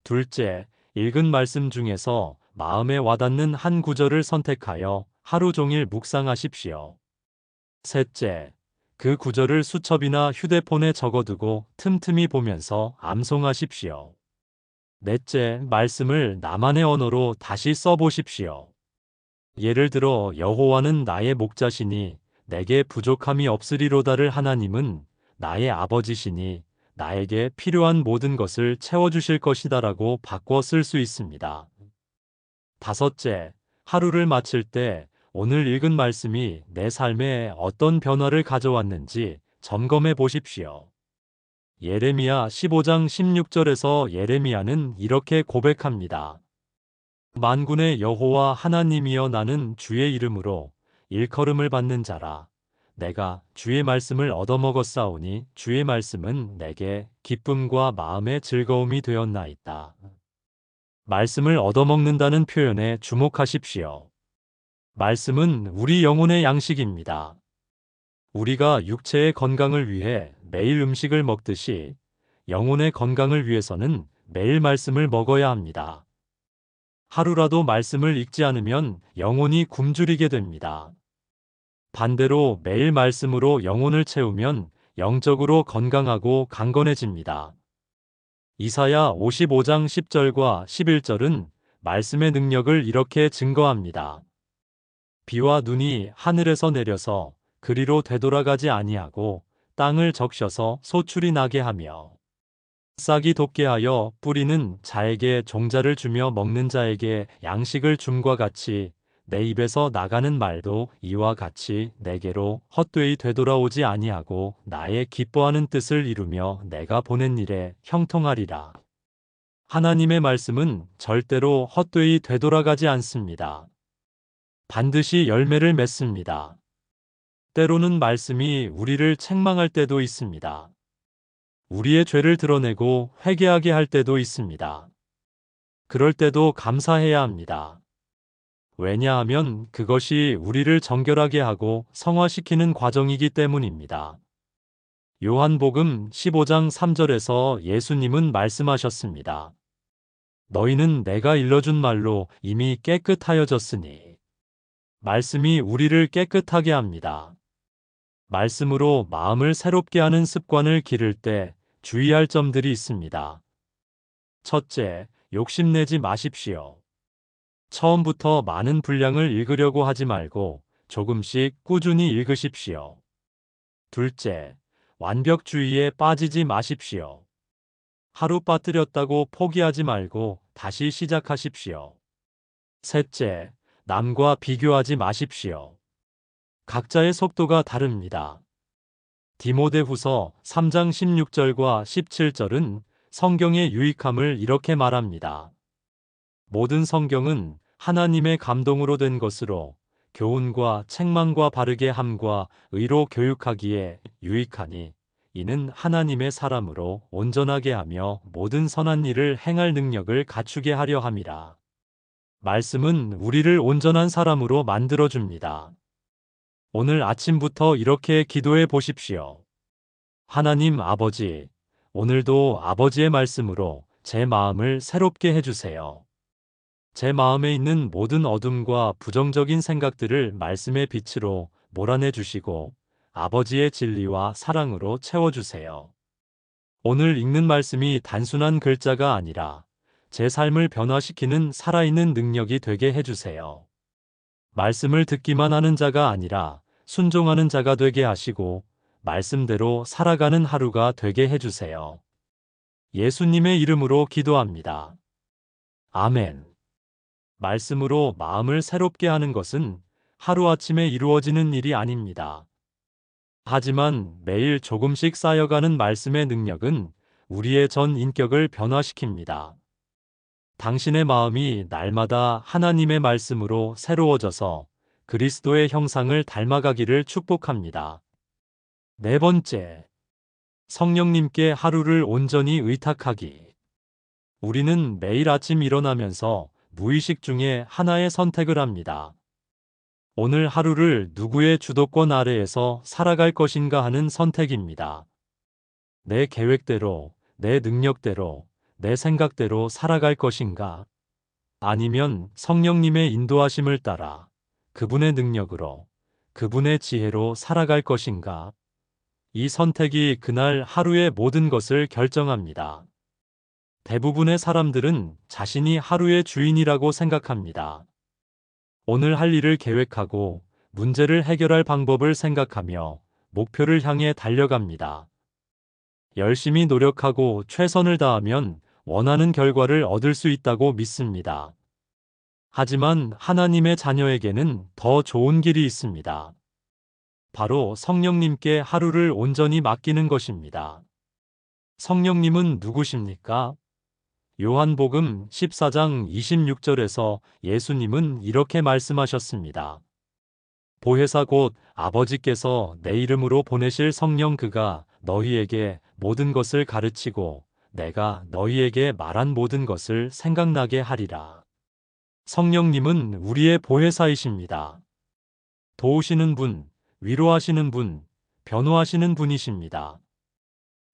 둘째, 읽은 말씀 중에서 마음에 와닿는 한 구절을 선택하여 하루 종일 묵상하십시오. 셋째, 그 구절을 수첩이나 휴대폰에 적어두고 틈틈이 보면서 암송하십시오. 넷째, 말씀을 나만의 언어로 다시 써보십시오. 예를 들어 여호와는 나의 목자시니 내게 부족함이 없으리로다를 하나님은 나의 아버지시니 나에게 필요한 모든 것을 채워주실 것이다라고 바꿔 쓸 수 있습니다. 다섯째, 하루를 마칠 때 오늘 읽은 말씀이 내 삶에 어떤 변화를 가져왔는지 점검해 보십시오. 예레미야 15장 16절에서 예레미야는 이렇게 고백합니다. 만군의 여호와 하나님이여 나는 주의 이름으로 일컬음을 받는 자라. 내가 주의 말씀을 얻어먹었사오니 주의 말씀은 내게 기쁨과 마음의 즐거움이 되었나이다. 말씀을 얻어먹는다는 표현에 주목하십시오. 말씀은 우리 영혼의 양식입니다. 우리가 육체의 건강을 위해 매일 음식을 먹듯이 영혼의 건강을 위해서는 매일 말씀을 먹어야 합니다. 하루라도 말씀을 읽지 않으면 영혼이 굶주리게 됩니다. 반대로 매일 말씀으로 영혼을 채우면 영적으로 건강하고 강건해집니다. 이사야 55장 10절과 11절은 말씀의 능력을 이렇게 증거합니다. 비와 눈이 하늘에서 내려서 그리로 되돌아가지 아니하고 땅을 적셔서 소출이 나게 하며 싹이 돋게 하여 뿌리는 자에게 종자를 주며 먹는 자에게 양식을 줌과 같이 내 입에서 나가는 말도 이와 같이 내게로 헛되이 되돌아오지 아니하고 나의 기뻐하는 뜻을 이루며 내가 보낸 일에 형통하리라. 하나님의 말씀은 절대로 헛되이 되돌아가지 않습니다. 반드시 열매를 맺습니다. 때로는 말씀이 우리를 책망할 때도 있습니다. 우리의 죄를 드러내고 회개하게 할 때도 있습니다. 그럴 때도 감사해야 합니다. 왜냐하면 그것이 우리를 정결하게 하고 성화시키는 과정이기 때문입니다. 요한복음 15장 3절에서 예수님은 말씀하셨습니다. 너희는 내가 일러준 말로 이미 깨끗하여졌으니. 말씀이 우리를 깨끗하게 합니다. 말씀으로 마음을 새롭게 하는 습관을 기를 때 주의할 점들이 있습니다. 첫째, 욕심내지 마십시오. 처음부터 많은 분량을 읽으려고 하지 말고 조금씩 꾸준히 읽으십시오. 둘째, 완벽주의에 빠지지 마십시오. 하루 빠뜨렸다고 포기하지 말고 다시 시작하십시오. 셋째, 남과 비교하지 마십시오. 각자의 속도가 다릅니다. 디모데후서 3장 16절과 17절은 성경의 유익함을 이렇게 말합니다. 모든 성경은 하나님의 감동으로 된 것으로 교훈과 책망과 바르게 함과 의로 교육하기에 유익하니 이는 하나님의 사람으로 온전하게 하며 모든 선한 일을 행할 능력을 갖추게 하려 함이라. 말씀은 우리를 온전한 사람으로 만들어줍니다. 오늘 아침부터 이렇게 기도해 보십시오. 하나님 아버지, 오늘도 아버지의 말씀으로 제 마음을 새롭게 해주세요. 제 마음에 있는 모든 어둠과 부정적인 생각들을 말씀의 빛으로 몰아내 주시고 아버지의 진리와 사랑으로 채워주세요. 오늘 읽는 말씀이 단순한 글자가 아니라 제 삶을 변화시키는 살아있는 능력이 되게 해주세요. 말씀을 듣기만 하는 자가 아니라 순종하는 자가 되게 하시고 말씀대로 살아가는 하루가 되게 해주세요. 예수님의 이름으로 기도합니다. 아멘. 말씀으로 마음을 새롭게 하는 것은 하루아침에 이루어지는 일이 아닙니다. 하지만 매일 조금씩 쌓여가는 말씀의 능력은 우리의 전 인격을 변화시킵니다. 당신의 마음이 날마다 하나님의 말씀으로 새로워져서 그리스도의 형상을 닮아가기를 축복합니다. 네 번째, 성령님께 하루를 온전히 의탁하기. 우리는 매일 아침 일어나면서 무의식 중에 하나의 선택을 합니다. 오늘 하루를 누구의 주도권 아래에서 살아갈 것인가 하는 선택입니다. 내 계획대로, 내 능력대로, 내 생각대로 살아갈 것인가? 아니면 성령님의 인도하심을 따라 그분의 능력으로, 그분의 지혜로 살아갈 것인가? 이 선택이 그날 하루의 모든 것을 결정합니다. 대부분의 사람들은 자신이 하루의 주인이라고 생각합니다. 오늘 할 일을 계획하고 문제를 해결할 방법을 생각하며 목표를 향해 달려갑니다. 열심히 노력하고 최선을 다하면 원하는 결과를 얻을 수 있다고 믿습니다. 하지만 하나님의 자녀에게는 더 좋은 길이 있습니다. 바로 성령님께 하루를 온전히 맡기는 것입니다. 성령님은 누구십니까? 요한복음 14장 26절에서 예수님은 이렇게 말씀하셨습니다. 보혜사 곧 아버지께서 내 이름으로 보내실 성령 그가 너희에게 모든 것을 가르치고 내가 너희에게 말한 모든 것을 생각나게 하리라. 성령님은 우리의 보혜사이십니다. 도우시는 분, 위로하시는 분, 변호하시는 분이십니다.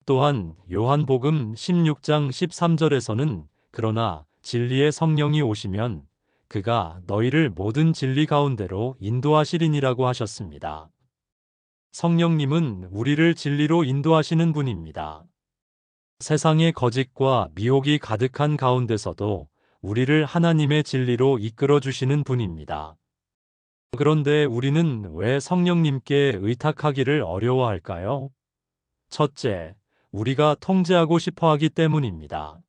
또한 요한복음 16장 13절에서는 그러나 진리의 성령이 오시면 그가 너희를 모든 진리 가운데로 인도하시리니라고 하셨습니다. 성령님은 우리를 진리로 인도하시는 분입니다. 세상의 거짓과 미혹이 가득한 가운데서도 우리를 하나님의 진리로 이끌어 주시는 분입니다. 그런데 우리는 왜 성령님께 의탁하기를 어려워할까요? 첫째, 우리가 통제하고 싶어 하기 때문입니다.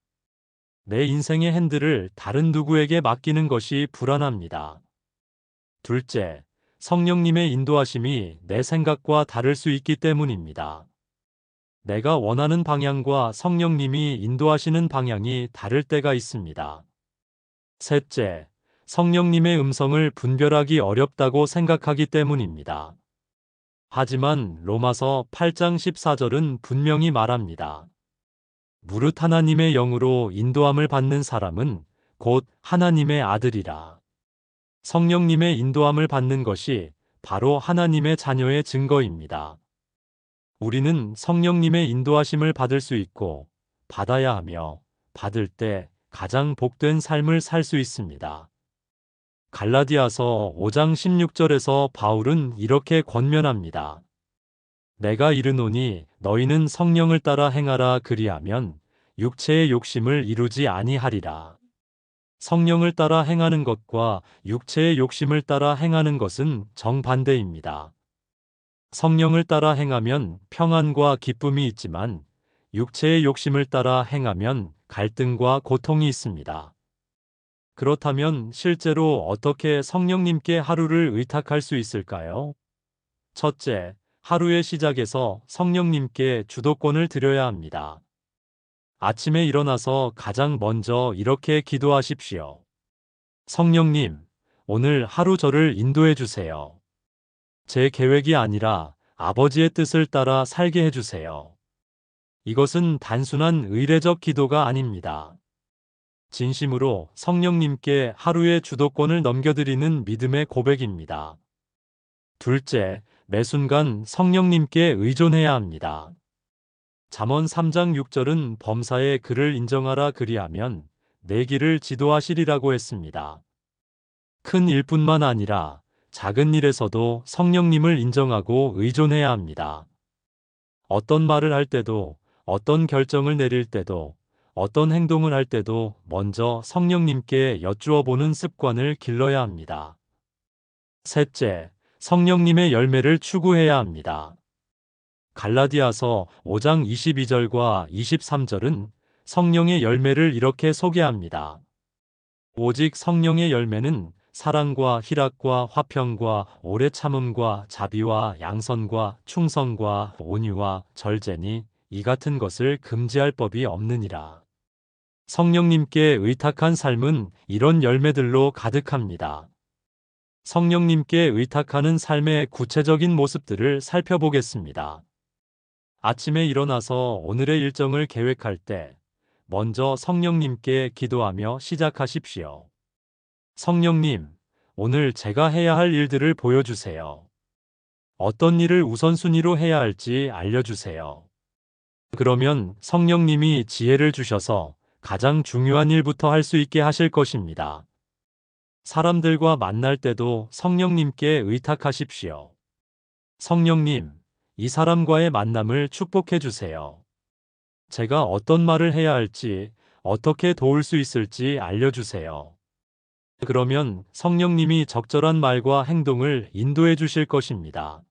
내 인생의 핸들을 다른 누구에게 맡기는 것이 불안합니다. 둘째, 성령님의 인도하심이 내 생각과 다를 수 있기 때문입니다. 내가 원하는 방향과 성령님이 인도하시는 방향이 다를 때가 있습니다. 셋째, 성령님의 음성을 분별하기 어렵다고 생각하기 때문입니다. 하지만 로마서 8장 14절은 분명히 말합니다. 무릇 하나님의 영으로 인도함을 받는 사람은 곧 하나님의 아들이라. 성령님의 인도함을 받는 것이 바로 하나님의 자녀의 증거입니다. 우리는 성령님의 인도하심을 받을 수 있고 받아야 하며 받을 때 가장 복된 삶을 살 수 있습니다. 갈라디아서 5장 16절에서 바울은 이렇게 권면합니다. 내가 이르노니 너희는 성령을 따라 행하라 그리하면 육체의 욕심을 이루지 아니하리라. 성령을 따라 행하는 것과 육체의 욕심을 따라 행하는 것은 정반대입니다. 성령을 따라 행하면 평안과 기쁨이 있지만 육체의 욕심을 따라 행하면 갈등과 고통이 있습니다. 그렇다면 실제로 어떻게 성령님께 하루를 의탁할 수 있을까요? 첫째, 하루의 시작에서 성령님께 주도권을 드려야 합니다. 아침에 일어나서 가장 먼저 이렇게 기도하십시오. 성령님, 오늘 하루 저를 인도해 주세요. 제 계획이 아니라 아버지의 뜻을 따라 살게 해주세요. 이것은 단순한 의례적 기도가 아닙니다. 진심으로 성령님께 하루의 주도권을 넘겨드리는 믿음의 고백입니다. 둘째, 매 순간 성령님께 의존해야 합니다. 잠언 3장 6절은 범사의 그를 인정하라 그리하면 내 길을 지도하시리라고 했습니다. 큰 일뿐만 아니라 작은 일에서도 성령님을 인정하고 의존해야 합니다. 어떤 말을 할 때도, 어떤 결정을 내릴 때도, 어떤 행동을 할 때도 먼저 성령님께 여쭈어 보는 습관을 길러야 합니다. 셋째, 성령님의 열매를 추구해야 합니다. 갈라디아서 5장 22절과 23절은 성령의 열매를 이렇게 소개합니다. 오직 성령의 열매는 사랑과 희락과 화평과 오래 참음과 자비와 양선과 충성과 온유와 절제니 이 같은 것을 금지할 법이 없느니라. 성령님께 의탁한 삶은 이런 열매들로 가득합니다. 성령님께 의탁하는 삶의 구체적인 모습들을 살펴보겠습니다. 아침에 일어나서 오늘의 일정을 계획할 때 먼저 성령님께 기도하며 시작하십시오. 성령님, 오늘 제가 해야 할 일들을 보여주세요. 어떤 일을 우선순위로 해야 할지 알려주세요. 그러면 성령님이 지혜를 주셔서 가장 중요한 일부터 할 수 있게 하실 것입니다. 사람들과 만날 때도 성령님께 의탁하십시오. 성령님, 이 사람과의 만남을 축복해 주세요. 제가 어떤 말을 해야 할지, 어떻게 도울 수 있을지 알려주세요. 그러면 성령님이 적절한 말과 행동을 인도해 주실 것입니다.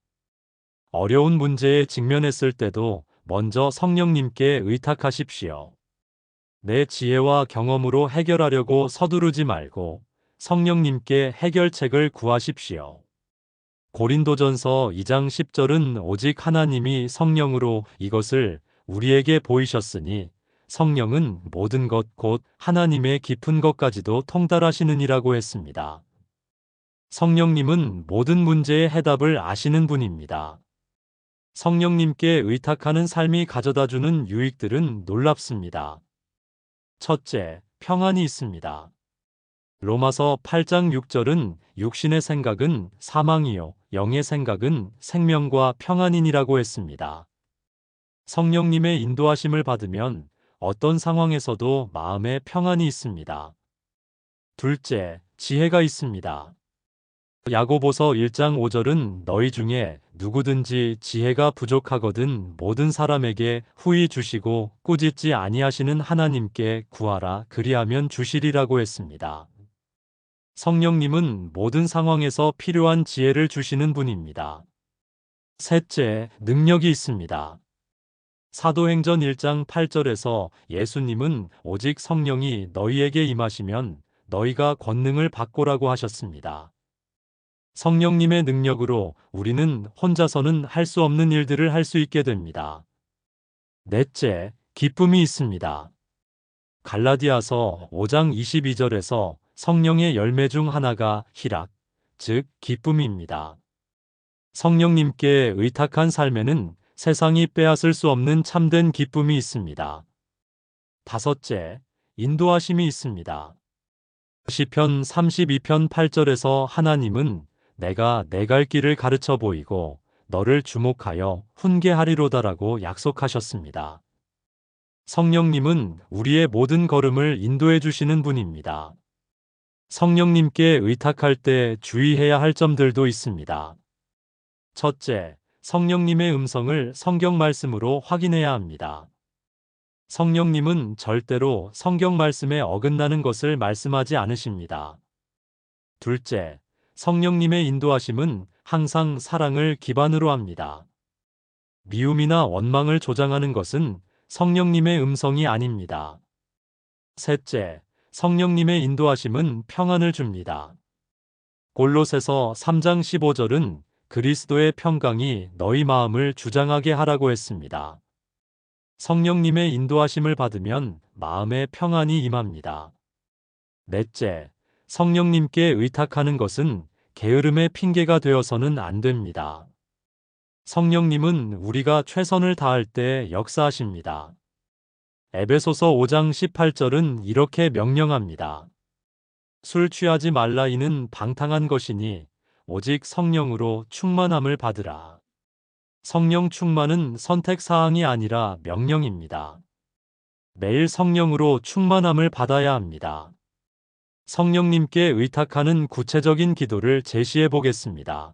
어려운 문제에 직면했을 때도 먼저 성령님께 의탁하십시오. 내 지혜와 경험으로 해결하려고 서두르지 말고 성령님께 해결책을 구하십시오. 고린도전서 2장 10절은 오직 하나님이 성령으로 이것을 우리에게 보이셨으니 성령은 모든 것 곧 하나님의 깊은 것까지도 통달하시느니라고 했습니다. 성령님은 모든 문제의 해답을 아시는 분입니다. 성령님께 의탁하는 삶이 가져다주는 유익들은 놀랍습니다. 첫째, 평안이 있습니다. 로마서 8장 6절은 육신의 생각은 사망이요, 영의 생각은 생명과 평안이니라고 했습니다. 성령님의 인도하심을 받으면 어떤 상황에서도 마음에 평안이 있습니다. 둘째, 지혜가 있습니다. 야고보서 1장 5절은 너희 중에 누구든지 지혜가 부족하거든 모든 사람에게 후히 주시고 꾸짖지 아니하시는 하나님께 구하라 그리하면 주시리라고 했습니다. 성령님은 모든 상황에서 필요한 지혜를 주시는 분입니다. 셋째, 능력이 있습니다. 사도행전 1장 8절에서 예수님은 오직 성령이 너희에게 임하시면 너희가 권능을 받고라고 하셨습니다. 성령님의 능력으로 우리는 혼자서는 할 수 없는 일들을 할 수 있게 됩니다. 넷째, 기쁨이 있습니다. 갈라디아서 5장 22절에서 성령의 열매 중 하나가 희락, 즉 기쁨입니다. 성령님께 의탁한 삶에는 세상이 빼앗을 수 없는 참된 기쁨이 있습니다. 다섯째, 인도하심이 있습니다. 시편 32편 8절에서 하나님은 내가 내 갈 길을 가르쳐 보이고 너를 주목하여 훈계하리로다라고 약속하셨습니다. 성령님은 우리의 모든 걸음을 인도해 주시는 분입니다. 성령님께 의탁할 때 주의해야 할 점들도 있습니다. 첫째, 성령님의 음성을 성경 말씀으로 확인해야 합니다. 성령님은 절대로 성경 말씀에 어긋나는 것을 말씀하지 않으십니다. 둘째, 성령님의 인도하심은 항상 사랑을 기반으로 합니다. 미움이나 원망을 조장하는 것은 성령님의 음성이 아닙니다. 셋째, 성령님의 인도하심은 평안을 줍니다. 골로새서 3장 15절은 그리스도의 평강이 너희 마음을 주장하게 하라고 했습니다. 성령님의 인도하심을 받으면 마음에 평안이 임합니다. 넷째, 성령님께 의탁하는 것은 게으름의 핑계가 되어서는 안 됩니다. 성령님은 우리가 최선을 다할 때 역사하십니다. 에베소서 5장 18절은 이렇게 명령합니다. 술 취하지 말라 이는 방탕한 것이니 오직 성령으로 충만함을 받으라. 성령 충만은 선택사항이 아니라 명령입니다. 매일 성령으로 충만함을 받아야 합니다. 성령님께 의탁하는 구체적인 기도를 제시해 보겠습니다.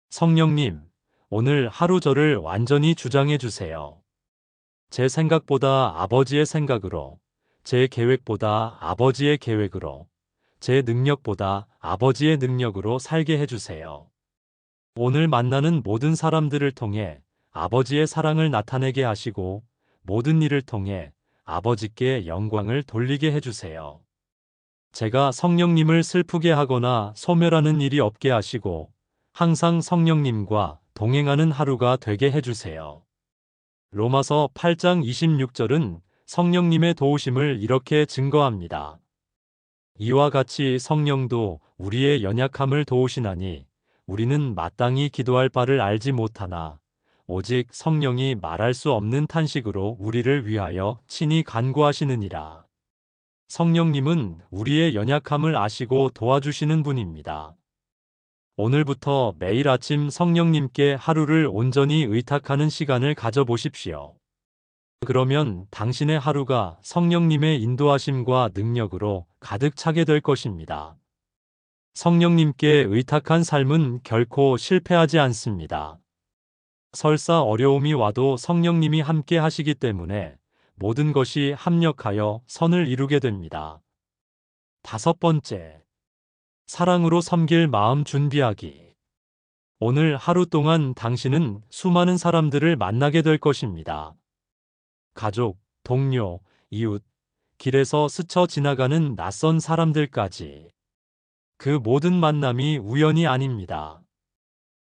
성령님, 오늘 하루 저를 완전히 주장해 주세요. 제 생각보다 아버지의 생각으로, 제 계획보다 아버지의 계획으로, 제 능력보다 아버지의 능력으로 살게 해주세요. 오늘 만나는 모든 사람들을 통해 아버지의 사랑을 나타내게 하시고 모든 일을 통해 아버지께 영광을 돌리게 해주세요. 제가 성령님을 슬프게 하거나 소멸하는 일이 없게 하시고 항상 성령님과 동행하는 하루가 되게 해주세요. 로마서 8장 26절은 성령님의 도우심을 이렇게 증거합니다. 이와 같이 성령도 우리의 연약함을 도우시나니 우리는 마땅히 기도할 바를 알지 못하나 오직 성령이 말할 수 없는 탄식으로 우리를 위하여 친히 간구하시느니라. 성령님은 우리의 연약함을 아시고 도와주시는 분입니다. 오늘부터 매일 아침 성령님께 하루를 온전히 의탁하는 시간을 가져보십시오. 그러면 당신의 하루가 성령님의 인도하심과 능력으로 가득 차게 될 것입니다. 성령님께 의탁한 삶은 결코 실패하지 않습니다. 설사 어려움이 와도 성령님이 함께 하시기 때문에 모든 것이 합력하여 선을 이루게 됩니다. 다섯 번째, 사랑으로 섬길 마음 준비하기. 오늘 하루 동안 당신은 수많은 사람들을 만나게 될 것입니다. 가족, 동료, 이웃, 길에서 스쳐 지나가는 낯선 사람들까지. 그 모든 만남이 우연이 아닙니다.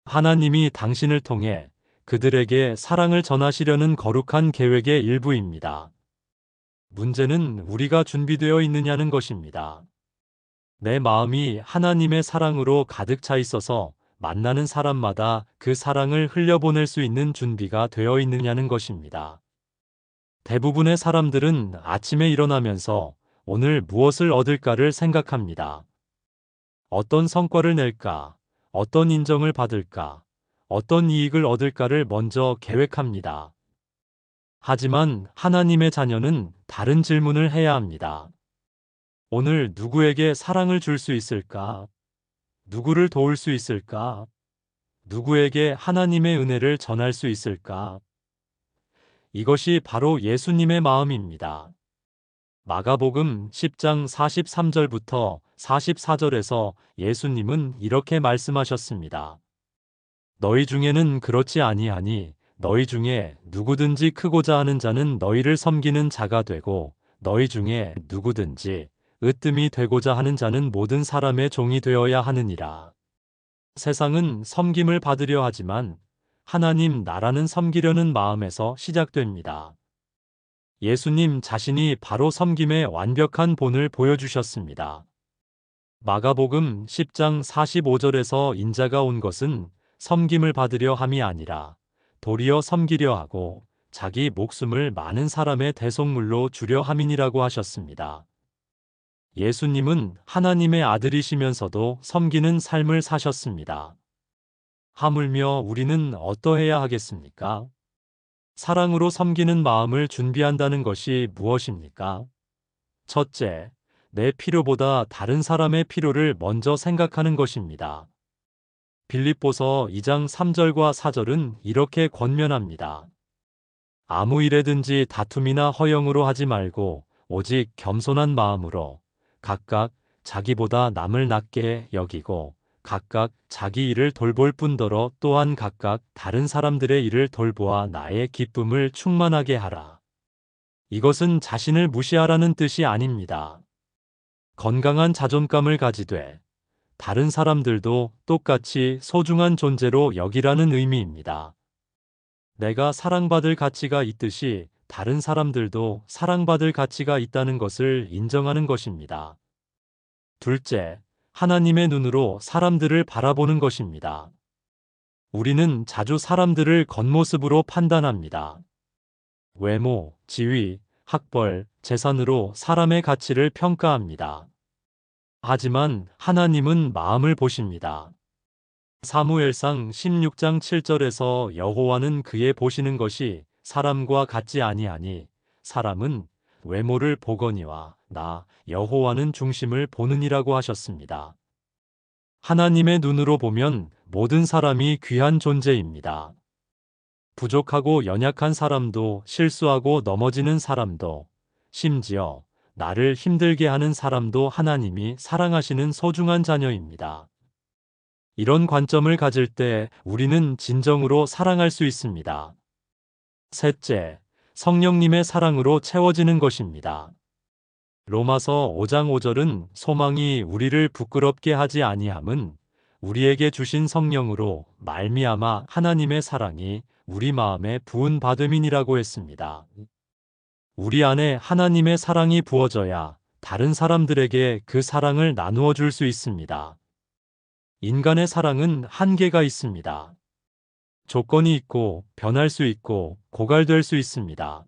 하나님이 당신을 통해 그들에게 사랑을 전하시려는 거룩한 계획의 일부입니다. 문제는 우리가 준비되어 있느냐는 것입니다. 내 마음이 하나님의 사랑으로 가득 차 있어서 만나는 사람마다 그 사랑을 흘려보낼 수 있는 준비가 되어 있느냐는 것입니다. 대부분의 사람들은 아침에 일어나면서 오늘 무엇을 얻을까를 생각합니다. 어떤 성과를 낼까? 어떤 인정을 받을까? 어떤 이익을 얻을까를 먼저 계획합니다. 하지만 하나님의 자녀는 다른 질문을 해야 합니다. 오늘 누구에게 사랑을 줄 수 있을까? 누구를 도울 수 있을까? 누구에게 하나님의 은혜를 전할 수 있을까? 이것이 바로 예수님의 마음입니다. 마가복음 10장 43절부터 44절에서 예수님은 이렇게 말씀하셨습니다. 너희 중에는 그렇지 아니하니 너희 중에 누구든지 크고자 하는 자는 너희를 섬기는 자가 되고 너희 중에 누구든지 으뜸이 되고자 하는 자는 모든 사람의 종이 되어야 하느니라. 세상은 섬김을 받으려 하지만 하나님 나라는 섬기려는 마음에서 시작됩니다. 예수님 자신이 바로 섬김의 완벽한 본을 보여주셨습니다. 마가복음 10장 45절에서 인자가 온 것은 섬김을 받으려 함이 아니라 도리어 섬기려 하고 자기 목숨을 많은 사람의 대속물로 주려 함이니라고 하셨습니다. 예수님은 하나님의 아들이시면서도 섬기는 삶을 사셨습니다. 하물며 우리는 어떠해야 하겠습니까? 사랑으로 섬기는 마음을 준비한다는 것이 무엇입니까? 첫째, 내 필요보다 다른 사람의 필요를 먼저 생각하는 것입니다. 빌립보서 2장 3절과 4절은 이렇게 권면합니다. 아무 일에든지 다툼이나 허영으로 하지 말고 오직 겸손한 마음으로 각각 자기보다 남을 낮게 여기고 각각 자기 일을 돌볼 뿐더러 또한 각각 다른 사람들의 일을 돌보아 나의 기쁨을 충만하게 하라. 이것은 자신을 무시하라는 뜻이 아닙니다. 건강한 자존감을 가지되 다른 사람들도 똑같이 소중한 존재로 여기라는 의미입니다. 내가 사랑받을 가치가 있듯이 다른 사람들도 사랑받을 가치가 있다는 것을 인정하는 것입니다. 둘째, 하나님의 눈으로 사람들을 바라보는 것입니다. 우리는 자주 사람들을 겉모습으로 판단합니다. 외모, 지위, 학벌, 재산으로 사람의 가치를 평가합니다. 하지만 하나님은 마음을 보십니다. 사무엘상 16장 7절에서 여호와는 그의 보시는 것이 사람과 같지 아니하니 사람은 외모를 보거니와 나 여호와는 중심을 보느니라고 하셨습니다. 하나님의 눈으로 보면 모든 사람이 귀한 존재입니다. 부족하고 연약한 사람도 실수하고 넘어지는 사람도 심지어 나를 힘들게 하는 사람도 하나님이 사랑하시는 소중한 자녀입니다. 이런 관점을 가질 때 우리는 진정으로 사랑할 수 있습니다. 셋째, 성령님의 사랑으로 채워지는 것입니다. 로마서 5장 5절은 소망이 우리를 부끄럽게 하지 아니함은 우리에게 주신 성령으로 말미암아 하나님의 사랑이 우리 마음에 부은 받음이니라고 했습니다. 우리 안에 하나님의 사랑이 부어져야 다른 사람들에게 그 사랑을 나누어 줄 수 있습니다. 인간의 사랑은 한계가 있습니다. 조건이 있고 변할 수 있고 고갈될 수 있습니다.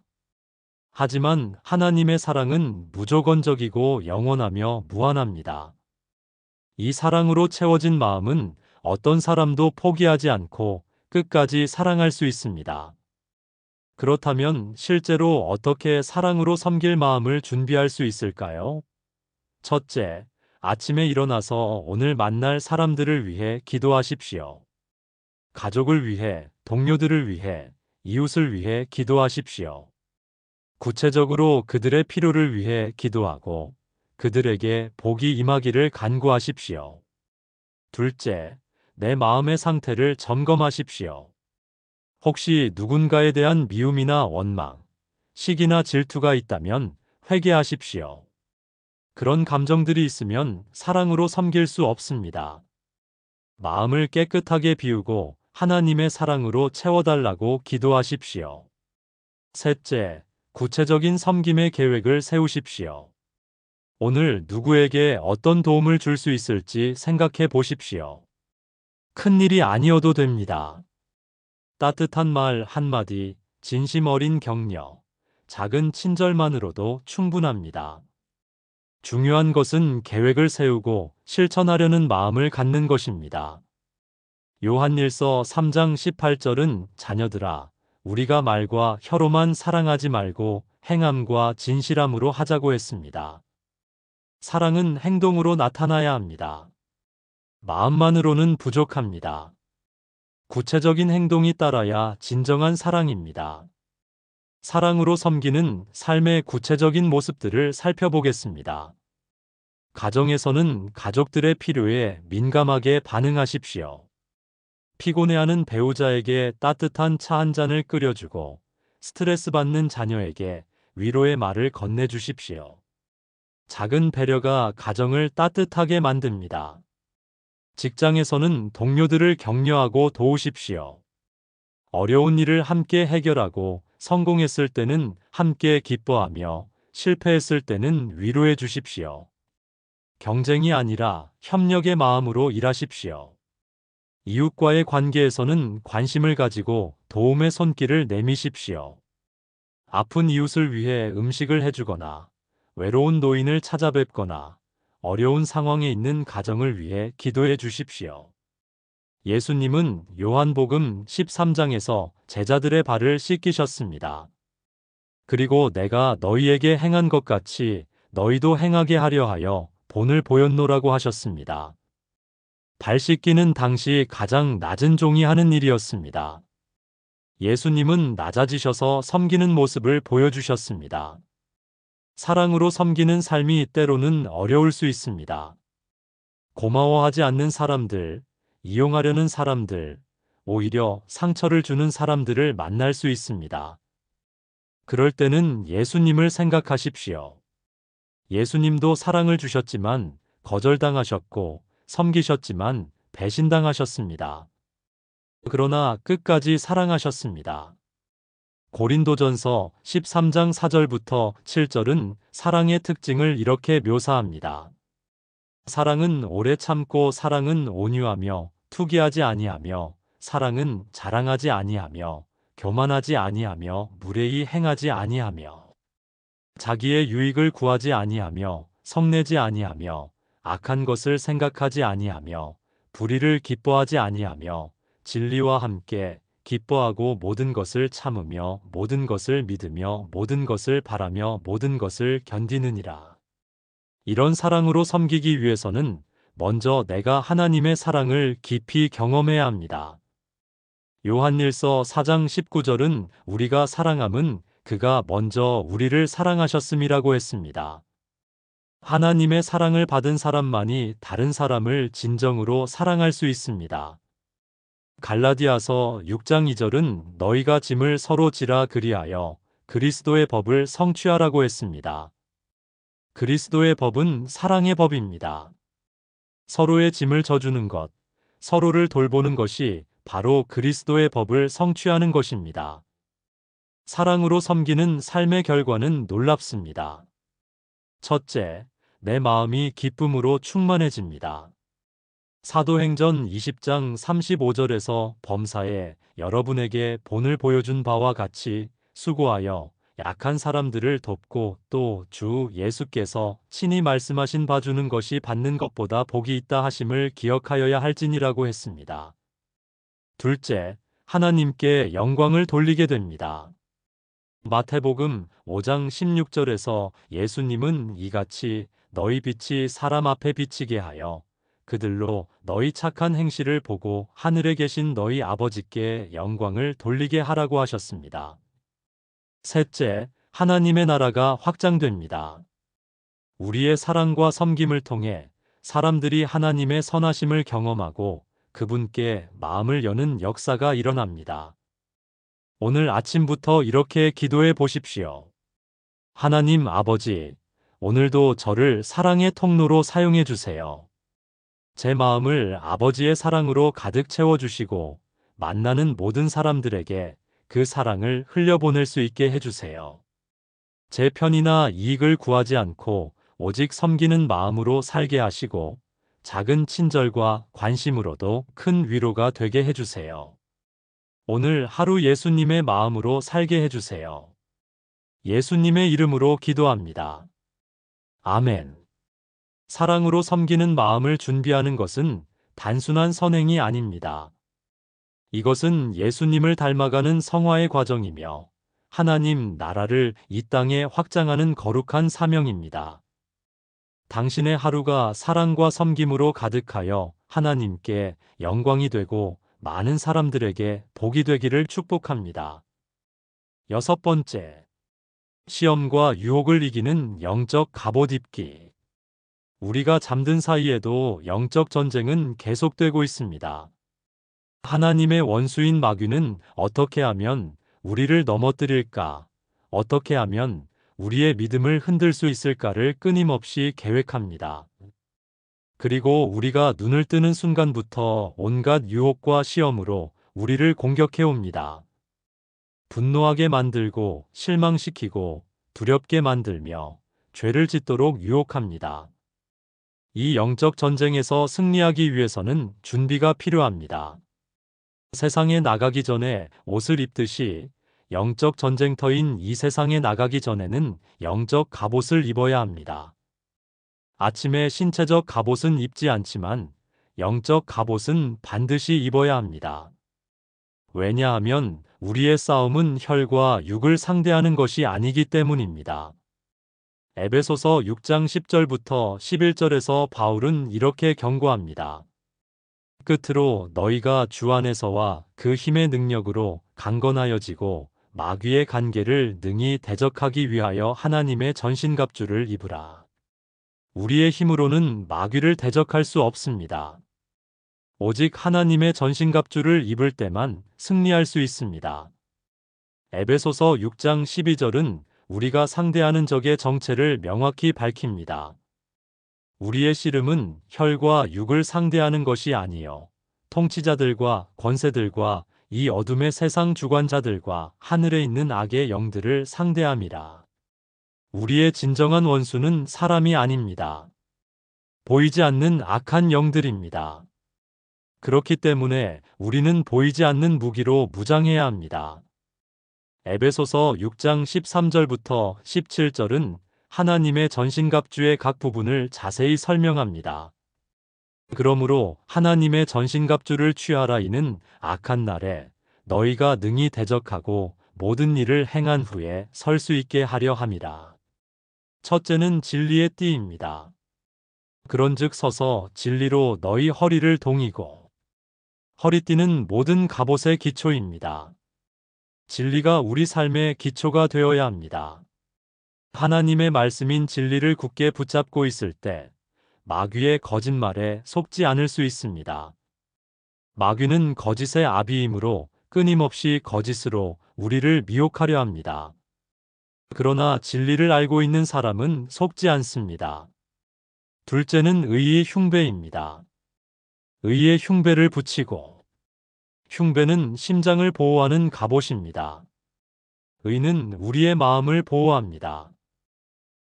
하지만 하나님의 사랑은 무조건적이고 영원하며 무한합니다. 이 사랑으로 채워진 마음은 어떤 사람도 포기하지 않고 끝까지 사랑할 수 있습니다. 그렇다면 실제로 어떻게 사랑으로 섬길 마음을 준비할 수 있을까요? 첫째, 아침에 일어나서 오늘 만날 사람들을 위해 기도하십시오. 가족을 위해, 동료들을 위해, 이웃을 위해 기도하십시오. 구체적으로 그들의 필요를 위해 기도하고 그들에게 복이 임하기를 간구하십시오. 둘째, 내 마음의 상태를 점검하십시오. 혹시 누군가에 대한 미움이나 원망, 시기나 질투가 있다면 회개하십시오. 그런 감정들이 있으면 사랑으로 섬길 수 없습니다. 마음을 깨끗하게 비우고 하나님의 사랑으로 채워달라고 기도하십시오. 셋째, 구체적인 섬김의 계획을 세우십시오. 오늘 누구에게 어떤 도움을 줄 수 있을지 생각해 보십시오. 큰 일이 아니어도 됩니다. 따뜻한 말 한마디, 진심 어린 격려, 작은 친절만으로도 충분합니다. 중요한 것은 계획을 세우고 실천하려는 마음을 갖는 것입니다. 요한일서 3장 18절은 자녀들아, 우리가 말과 혀로만 사랑하지 말고 행함과 진실함으로 하자고 했습니다. 사랑은 행동으로 나타나야 합니다. 마음만으로는 부족합니다. 구체적인 행동이 따라야 진정한 사랑입니다. 사랑으로 섬기는 삶의 구체적인 모습들을 살펴보겠습니다. 가정에서는 가족들의 필요에 민감하게 반응하십시오. 피곤해하는 배우자에게 따뜻한 차 한 잔을 끓여주고 스트레스 받는 자녀에게 위로의 말을 건네주십시오. 작은 배려가 가정을 따뜻하게 만듭니다. 직장에서는 동료들을 격려하고 도우십시오. 어려운 일을 함께 해결하고 성공했을 때는 함께 기뻐하며 실패했을 때는 위로해 주십시오. 경쟁이 아니라 협력의 마음으로 일하십시오. 이웃과의 관계에서는 관심을 가지고 도움의 손길을 내미십시오. 아픈 이웃을 위해 음식을 해주거나 외로운 노인을 찾아뵙거나 어려운 상황에 있는 가정을 위해 기도해 주십시오. 예수님은 요한복음 13장에서 제자들의 발을 씻기셨습니다. 그리고 내가 너희에게 행한 것 같이 너희도 행하게 하려 하여 본을 보였노라고 하셨습니다. 발 씻기는 당시 가장 낮은 종이 하는 일이었습니다. 예수님은 낮아지셔서 섬기는 모습을 보여주셨습니다. 사랑으로 섬기는 삶이 때로는 어려울 수 있습니다. 고마워하지 않는 사람들, 이용하려는 사람들, 오히려 상처를 주는 사람들을 만날 수 있습니다. 그럴 때는 예수님을 생각하십시오. 예수님도 사랑을 주셨지만 거절당하셨고 섬기셨지만 배신당하셨습니다. 그러나 끝까지 사랑하셨습니다. 고린도전서 13장 4절부터 7절은 사랑의 특징을 이렇게 묘사합니다. 사랑은 오래 참고 사랑은 온유하며 투기하지 아니하며 사랑은 자랑하지 아니하며 교만하지 아니하며 무례히 행하지 아니하며 자기의 유익을 구하지 아니하며 성내지 아니하며 악한 것을 생각하지 아니하며 불의를 기뻐하지 아니하며 진리와 함께 기뻐하고 모든 것을 참으며 모든 것을 믿으며 모든 것을 바라며 모든 것을 견디느니라. 이런 사랑으로 섬기기 위해서는 먼저 내가 하나님의 사랑을 깊이 경험해야 합니다. 요한일서 4장 19절은 우리가 사랑함은 그가 먼저 우리를 사랑하셨음이라고 했습니다. 하나님의 사랑을 받은 사람만이 다른 사람을 진정으로 사랑할 수 있습니다. 갈라디아서 6장 2절은 너희가 짐을 서로 지라 그리하여 그리스도의 법을 성취하라고 했습니다. 그리스도의 법은 사랑의 법입니다. 서로의 짐을 져주는 것, 서로를 돌보는 것이 바로 그리스도의 법을 성취하는 것입니다. 사랑으로 섬기는 삶의 결과는 놀랍습니다. 첫째, 내 마음이 기쁨으로 충만해집니다. 사도행전 20장 35절에서 범사에 여러분에게 본을 보여준 바와 같이 수고하여 약한 사람들을 돕고 또 주 예수께서 친히 말씀하신 바 주는 것이 받는 것보다 복이 있다 하심을 기억하여야 할지니라고 했습니다. 둘째, 하나님께 영광을 돌리게 됩니다. 마태복음 5장 16절에서 예수님은 이같이 너희 빛이 사람 앞에 비치게 하여 그들로 너희 착한 행실을 보고 하늘에 계신 너희 아버지께 영광을 돌리게 하라고 하셨습니다. 셋째, 하나님의 나라가 확장됩니다. 우리의 사랑과 섬김을 통해 사람들이 하나님의 선하심을 경험하고 그분께 마음을 여는 역사가 일어납니다. 오늘 아침부터 이렇게 기도해 보십시오. 하나님 아버지, 오늘도 저를 사랑의 통로로 사용해 주세요. 제 마음을 아버지의 사랑으로 가득 채워주시고 만나는 모든 사람들에게 그 사랑을 흘려보낼 수 있게 해주세요. 제 편이나 이익을 구하지 않고 오직 섬기는 마음으로 살게 하시고 작은 친절과 관심으로도 큰 위로가 되게 해주세요. 오늘 하루 예수님의 마음으로 살게 해주세요. 예수님의 이름으로 기도합니다. 아멘. 사랑으로 섬기는 마음을 준비하는 것은 단순한 선행이 아닙니다. 이것은 예수님을 닮아가는 성화의 과정이며 하나님 나라를 이 땅에 확장하는 거룩한 사명입니다. 당신의 하루가 사랑과 섬김으로 가득하여 하나님께 영광이 되고 많은 사람들에게 복이 되기를 축복합니다. 6번째, 시험과 유혹을 이기는 영적 갑옷 입기. 우리가 잠든 사이에도 영적 전쟁은 계속되고 있습니다. 하나님의 원수인 마귀는 어떻게 하면 우리를 넘어뜨릴까? 어떻게 하면 우리의 믿음을 흔들 수 있을까를 끊임없이 계획합니다. 그리고 우리가 눈을 뜨는 순간부터 온갖 유혹과 시험으로 우리를 공격해 옵니다. 분노하게 만들고 실망시키고 두렵게 만들며 죄를 짓도록 유혹합니다. 이 영적 전쟁에서 승리하기 위해서는 준비가 필요합니다. 세상에 나가기 전에 옷을 입듯이 영적 전쟁터인 이 세상에 나가기 전에는 영적 갑옷을 입어야 합니다. 아침에 신체적 갑옷은 입지 않지만 영적 갑옷은 반드시 입어야 합니다. 왜냐하면 우리의 싸움은 혈과 육을 상대하는 것이 아니기 때문입니다. 에베소서 6장 10절부터 11절에서 바울은 이렇게 경고합니다. 끝으로 너희가 주 안에서와 그 힘의 능력으로 강건하여지고 마귀의 간계를 능히 대적하기 위하여 하나님의 전신갑주를 입으라. 우리의 힘으로는 마귀를 대적할 수 없습니다. 오직 하나님의 전신갑주를 입을 때만 승리할 수 있습니다. 에베소서 6장 12절은 우리가 상대하는 적의 정체를 명확히 밝힙니다. 우리의 씨름은 혈과 육을 상대하는 것이 아니요 통치자들과 권세들과 이 어둠의 세상 주관자들과 하늘에 있는 악의 영들을 상대함이라. 우리의 진정한 원수는 사람이 아닙니다. 보이지 않는 악한 영들입니다. 그렇기 때문에 우리는 보이지 않는 무기로 무장해야 합니다. 에베소서 6장 13절부터 17절은 하나님의 전신갑주의 각 부분을 자세히 설명합니다. 그러므로 하나님의 전신갑주를 취하라. 이는 악한 날에 너희가 능히 대적하고 모든 일을 행한 후에 설 수 있게 하려 함이라. 첫째는 진리의 띠입니다. 그런즉 서서 진리로 너희 허리를 동이고. 허리띠는 모든 갑옷의 기초입니다. 진리가 우리 삶의 기초가 되어야 합니다. 하나님의 말씀인 진리를 굳게 붙잡고 있을 때 마귀의 거짓말에 속지 않을 수 있습니다. 마귀는 거짓의 아비이므로 끊임없이 거짓으로 우리를 미혹하려 합니다. 그러나 진리를 알고 있는 사람은 속지 않습니다. 둘째는 의의 흉배입니다. 의의 흉배를 붙이고. 흉배는 심장을 보호하는 갑옷입니다. 의는 우리의 마음을 보호합니다.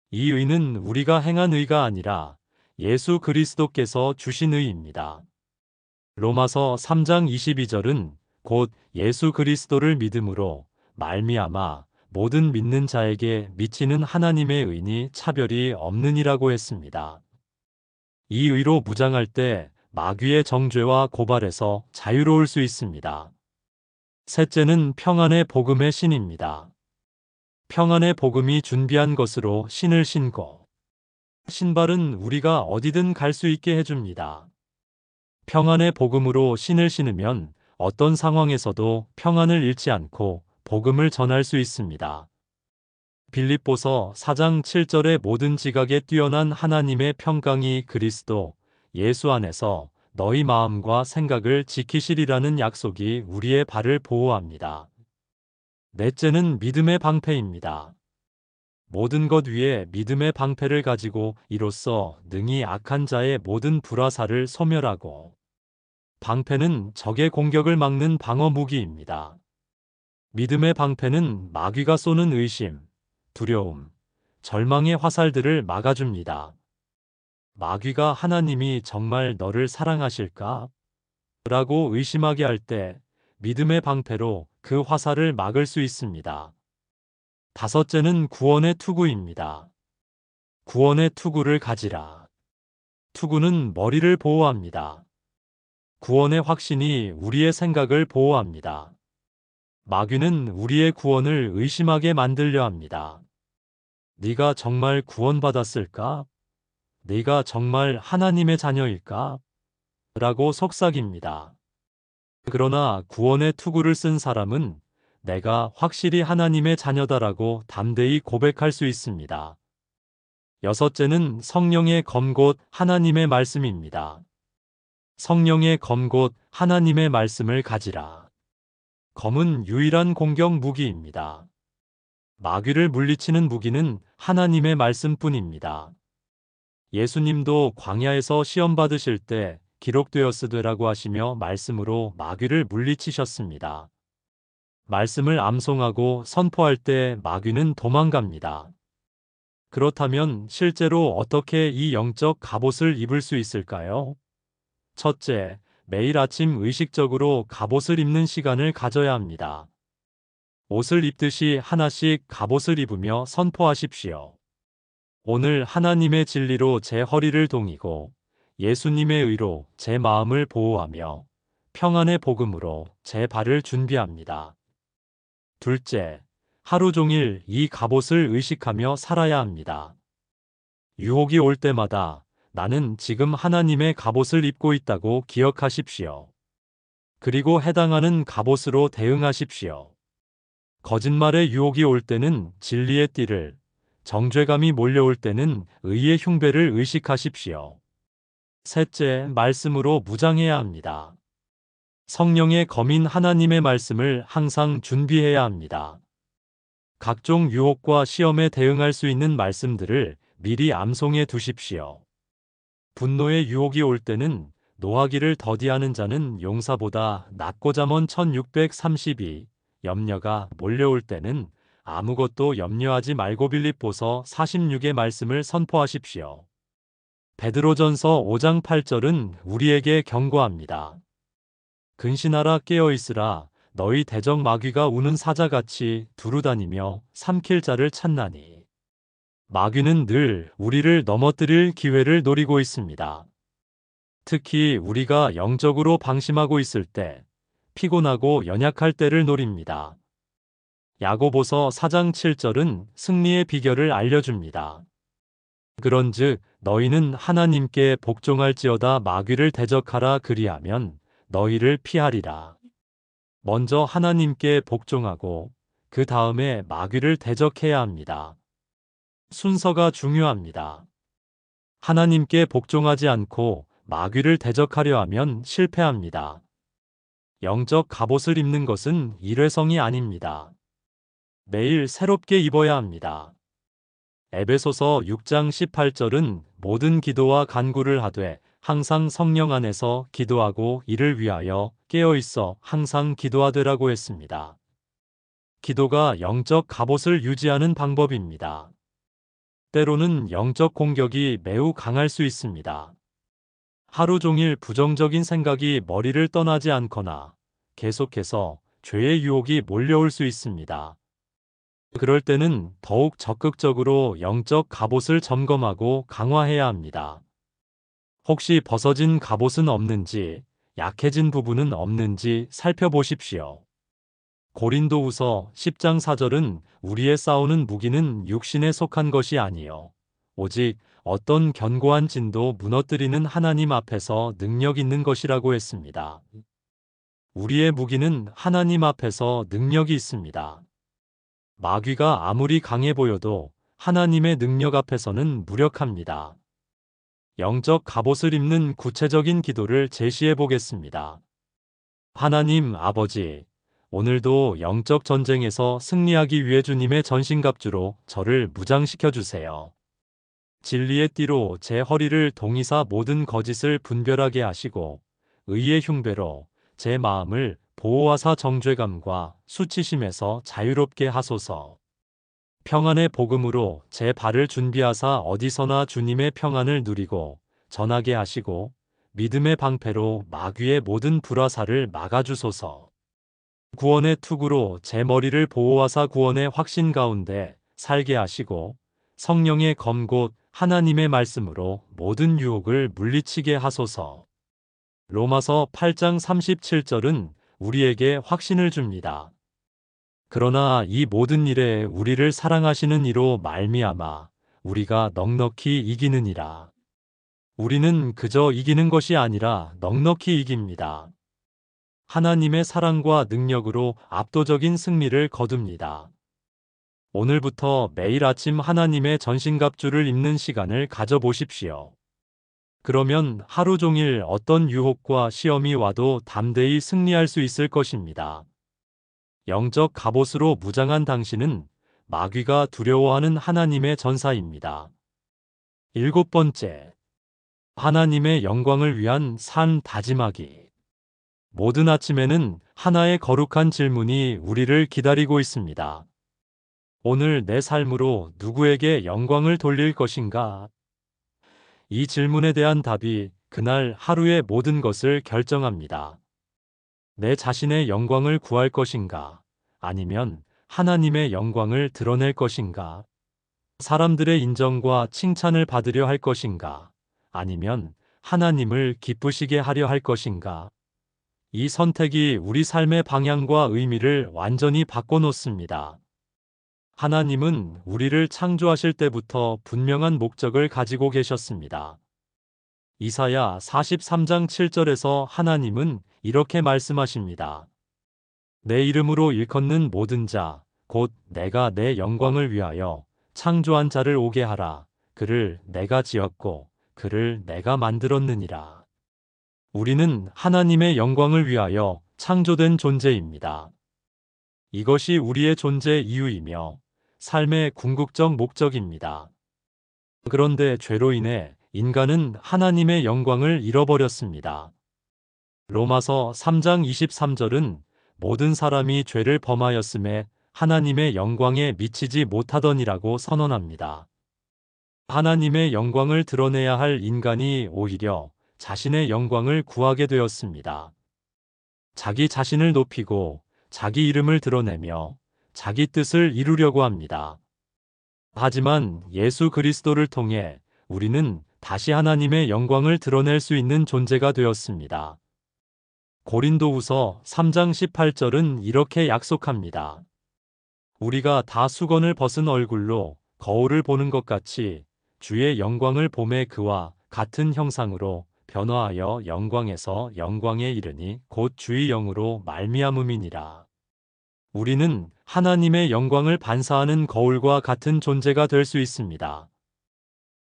이 의는 우리가 행한 의가 아니라 예수 그리스도께서 주신 의입니다. 로마서 3장 22절은 곧 예수 그리스도를 믿음으로 말미암아 모든 믿는 자에게 미치는 하나님의 의니 차별이 없느니라고 했습니다. 이 의로 무장할 때 마귀의 정죄와 고발에서 자유로울 수 있습니다. 셋째는 평안의 복음의 신입니다. 평안의 복음이 준비한 것으로 신을 신고. 신발은 우리가 어디든 갈 수 있게 해줍니다. 평안의 복음으로 신을 신으면 어떤 상황에서도 평안을 잃지 않고 복음을 전할 수 있습니다. 빌립보서 4장 7절의 모든 지각에 뛰어난 하나님의 평강이 그리스도 예수 안에서 너희 마음과 생각을 지키시리라는 약속이 우리의 발을 보호합니다. 넷째는 믿음의 방패입니다. 모든 것 위에 믿음의 방패를 가지고 이로써 능히 악한 자의 모든 불화살을 소멸하고. 방패는 적의 공격을 막는 방어 무기입니다. 믿음의 방패는 마귀가 쏘는 의심, 두려움, 절망의 화살들을 막아줍니다. 마귀가 하나님이 정말 너를 사랑하실까? 라고 의심하게 할 때 믿음의 방패로 그 화살을 막을 수 있습니다. 다섯째는 구원의 투구입니다. 구원의 투구를 가지라. 투구는 머리를 보호합니다. 구원의 확신이 우리의 생각을 보호합니다. 마귀는 우리의 구원을 의심하게 만들려 합니다. 네가 정말 구원받았을까? 네가 정말 하나님의 자녀일까? 라고 속삭입니다. 그러나 구원의 투구를 쓴 사람은 내가 확실히 하나님의 자녀다라고 담대히 고백할 수 있습니다. 여섯째는 성령의 검곧 하나님의 말씀입니다. 성령의 검곧 하나님의 말씀을 가지라. 검은 유일한 공격 무기입니다. 마귀를 물리치는 무기는 하나님의 말씀뿐입니다. 예수님도 광야에서 시험 받으실 때 기록되었으되라고 하시며 말씀으로 마귀를 물리치셨습니다. 말씀을 암송하고 선포할 때 마귀는 도망갑니다. 그렇다면 실제로 어떻게 이 영적 갑옷을 입을 수 있을까요? 첫째, 매일 아침 의식적으로 갑옷을 입는 시간을 가져야 합니다. 옷을 입듯이 하나씩 갑옷을 입으며 선포하십시오. 오늘 하나님의 진리로 제 허리를 동이고 예수님의 의로 제 마음을 보호하며 평안의 복음으로 제 발을 준비합니다. 둘째, 하루 종일 이 갑옷을 의식하며 살아야 합니다. 유혹이 올 때마다 나는 지금 하나님의 갑옷을 입고 있다고 기억하십시오. 그리고 해당하는 갑옷으로 대응하십시오. 거짓말의 유혹이 올 때는 진리의 띠를, 정죄감이 몰려올 때는 의의 흉배를 의식하십시오. 셋째, 말씀으로 무장해야 합니다. 성령의 검인 하나님의 말씀을 항상 준비해야 합니다. 각종 유혹과 시험에 대응할 수 있는 말씀들을 미리 암송해 두십시오. 분노의 유혹이 올 때는 노하기를 더디하는 자는 용사보다 낫고자 먼 1632, 염려가 몰려올 때는 아무것도 염려하지 말고 빌립보서 46의 말씀을 선포하십시오. 베드로전서 5장 8절은 우리에게 경고합니다. 근신하라 깨어있으라 너희 대적 마귀가 우는 사자같이 두루다니며 삼킬 자를 찾나니. 마귀는 늘 우리를 넘어뜨릴 기회를 노리고 있습니다. 특히 우리가 영적으로 방심하고 있을 때, 피곤하고 연약할 때를 노립니다. 야고보서 4장 7절은 승리의 비결을 알려줍니다. 그런즉 너희는 하나님께 복종할지어다 마귀를 대적하라 그리하면 너희를 피하리라. 먼저 하나님께 복종하고 그 다음에 마귀를 대적해야 합니다. 순서가 중요합니다. 하나님께 복종하지 않고 마귀를 대적하려 하면 실패합니다. 영적 갑옷을 입는 것은 일회성이 아닙니다. 매일 새롭게 입어야 합니다. 에베소서 6장 18절은 모든 기도와 간구를 하되 항상 성령 안에서 기도하고 이를 위하여 깨어있어 항상 기도하되라고 했습니다. 기도가 영적 갑옷을 유지하는 방법입니다. 때로는 영적 공격이 매우 강할 수 있습니다. 하루 종일 부정적인 생각이 머리를 떠나지 않거나 계속해서 죄의 유혹이 몰려올 수 있습니다. 그럴 때는 더욱 적극적으로 영적 갑옷을 점검하고 강화해야 합니다. 혹시 벗어진 갑옷은 없는지, 약해진 부분은 없는지 살펴보십시오. 고린도후서 10장 4절은 우리의 싸우는 무기는 육신에 속한 것이 아니요 오직 어떤 견고한 진도 무너뜨리는 하나님 앞에서 능력 있는 것이라고 했습니다. 우리의 무기는 하나님 앞에서 능력이 있습니다. 마귀가 아무리 강해 보여도 하나님의 능력 앞에서는 무력합니다. 영적 갑옷을 입는 구체적인 기도를 제시해 보겠습니다. 하나님 아버지, 오늘도 영적 전쟁에서 승리하기 위해 주님의 전신갑주로 저를 무장시켜 주세요. 진리의 띠로 제 허리를 동이사 모든 거짓을 분별하게 하시고 의의 흉배로 제 마음을 보호하사 정죄감과 수치심에서 자유롭게 하소서. 평안의 복음으로 제 발을 준비하사 어디서나 주님의 평안을 누리고 전하게 하시고 믿음의 방패로 마귀의 모든 불화살을 막아주소서. 구원의 투구로 제 머리를 보호하사 구원의 확신 가운데 살게 하시고 성령의 검 곧 하나님의 말씀으로 모든 유혹을 물리치게 하소서. 로마서 8장 37절은 우리에게 확신을 줍니다. 그러나 이 모든 일에 우리를 사랑하시는 이로 말미암아 우리가 넉넉히 이기느니라. 우리는 그저 이기는 것이 아니라 넉넉히 이깁니다. 하나님의 사랑과 능력으로 압도적인 승리를 거둡니다. 오늘부터 매일 아침 하나님의 전신갑주를 입는 시간을 가져보십시오. 그러면 하루 종일 어떤 유혹과 시험이 와도 담대히 승리할 수 있을 것입니다. 영적 갑옷으로 무장한 당신은 마귀가 두려워하는 하나님의 전사입니다. 일곱 번째, 하나님의 영광을 위한 삶 다짐하기. 모든 아침에는 하나의 거룩한 질문이 우리를 기다리고 있습니다. 오늘 내 삶으로 누구에게 영광을 돌릴 것인가? 이 질문에 대한 답이 그날 하루의 모든 것을 결정합니다. 내 자신의 영광을 구할 것인가? 아니면 하나님의 영광을 드러낼 것인가? 사람들의 인정과 칭찬을 받으려 할 것인가? 아니면 하나님을 기쁘시게 하려 할 것인가? 이 선택이 우리 삶의 방향과 의미를 완전히 바꿔놓습니다. 하나님은 우리를 창조하실 때부터 분명한 목적을 가지고 계셨습니다. 이사야 43장 7절에서 하나님은 이렇게 말씀하십니다. 내 이름으로 일컫는 모든 자, 곧 내가 내 영광을 위하여 창조한 자를 오게 하라. 그를 내가 지었고 그를 내가 만들었느니라. 우리는 하나님의 영광을 위하여 창조된 존재입니다. 이것이 우리의 존재 이유이며 삶의 궁극적 목적입니다. 그런데 죄로 인해 인간은 하나님의 영광을 잃어버렸습니다. 로마서 3장 23절은 모든 사람이 죄를 범하였음에 하나님의 영광에 미치지 못하더니라고 선언합니다. 하나님의 영광을 드러내야 할 인간이 오히려 자신의 영광을 구하게 되었습니다. 자기 자신을 높이고 자기 이름을 드러내며 자기 뜻을 이루려고 합니다. 하지만 예수 그리스도를 통해 우리는 다시 하나님의 영광을 드러낼 수 있는 존재가 되었습니다. 고린도후서 3장 18절은 이렇게 약속합니다. 우리가 다 수건을 벗은 얼굴로 거울을 보는 것 같이 주의 영광을 보매 그와 같은 형상으로 변화하여 영광에서 영광에 이르니 곧 주의 영으로 말미암음이니라. 우리는 하나님의 영광을 반사하는 거울과 같은 존재가 될 수 있습니다.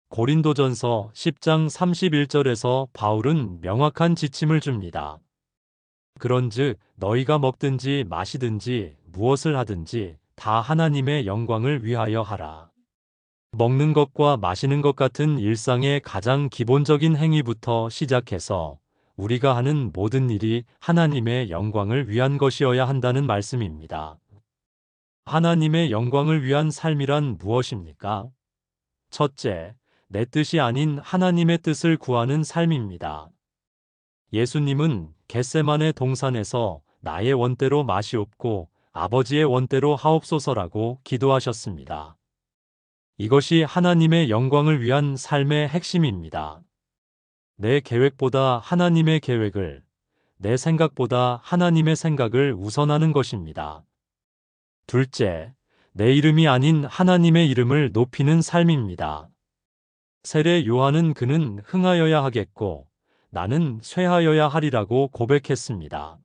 고린도전서 10장 31절에서 바울은 명확한 지침을 줍니다. 그런즉 너희가 먹든지 마시든지 무엇을 하든지 다 하나님의 영광을 위하여 하라. 먹는 것과 마시는 것 같은 일상의 가장 기본적인 행위부터 시작해서 우리가 하는 모든 일이 하나님의 영광을 위한 것이어야 한다는 말씀입니다. 하나님의 영광을 위한 삶이란 무엇입니까? 첫째, 내 뜻이 아닌 하나님의 뜻을 구하는 삶입니다. 예수님은 겟세마네 동산에서 나의 원대로 마시옵고 아버지의 원대로 하옵소서라고 기도하셨습니다. 이것이 하나님의 영광을 위한 삶의 핵심입니다. 내 계획보다 하나님의 계획을, 내 생각보다 하나님의 생각을 우선하는 것입니다. 둘째, 내 이름이 아닌 하나님의 이름을 높이는 삶입니다. 세례 요한은 그는 흥하여야 하겠고 나는 쇠하여야 하리라고 고백했습니다.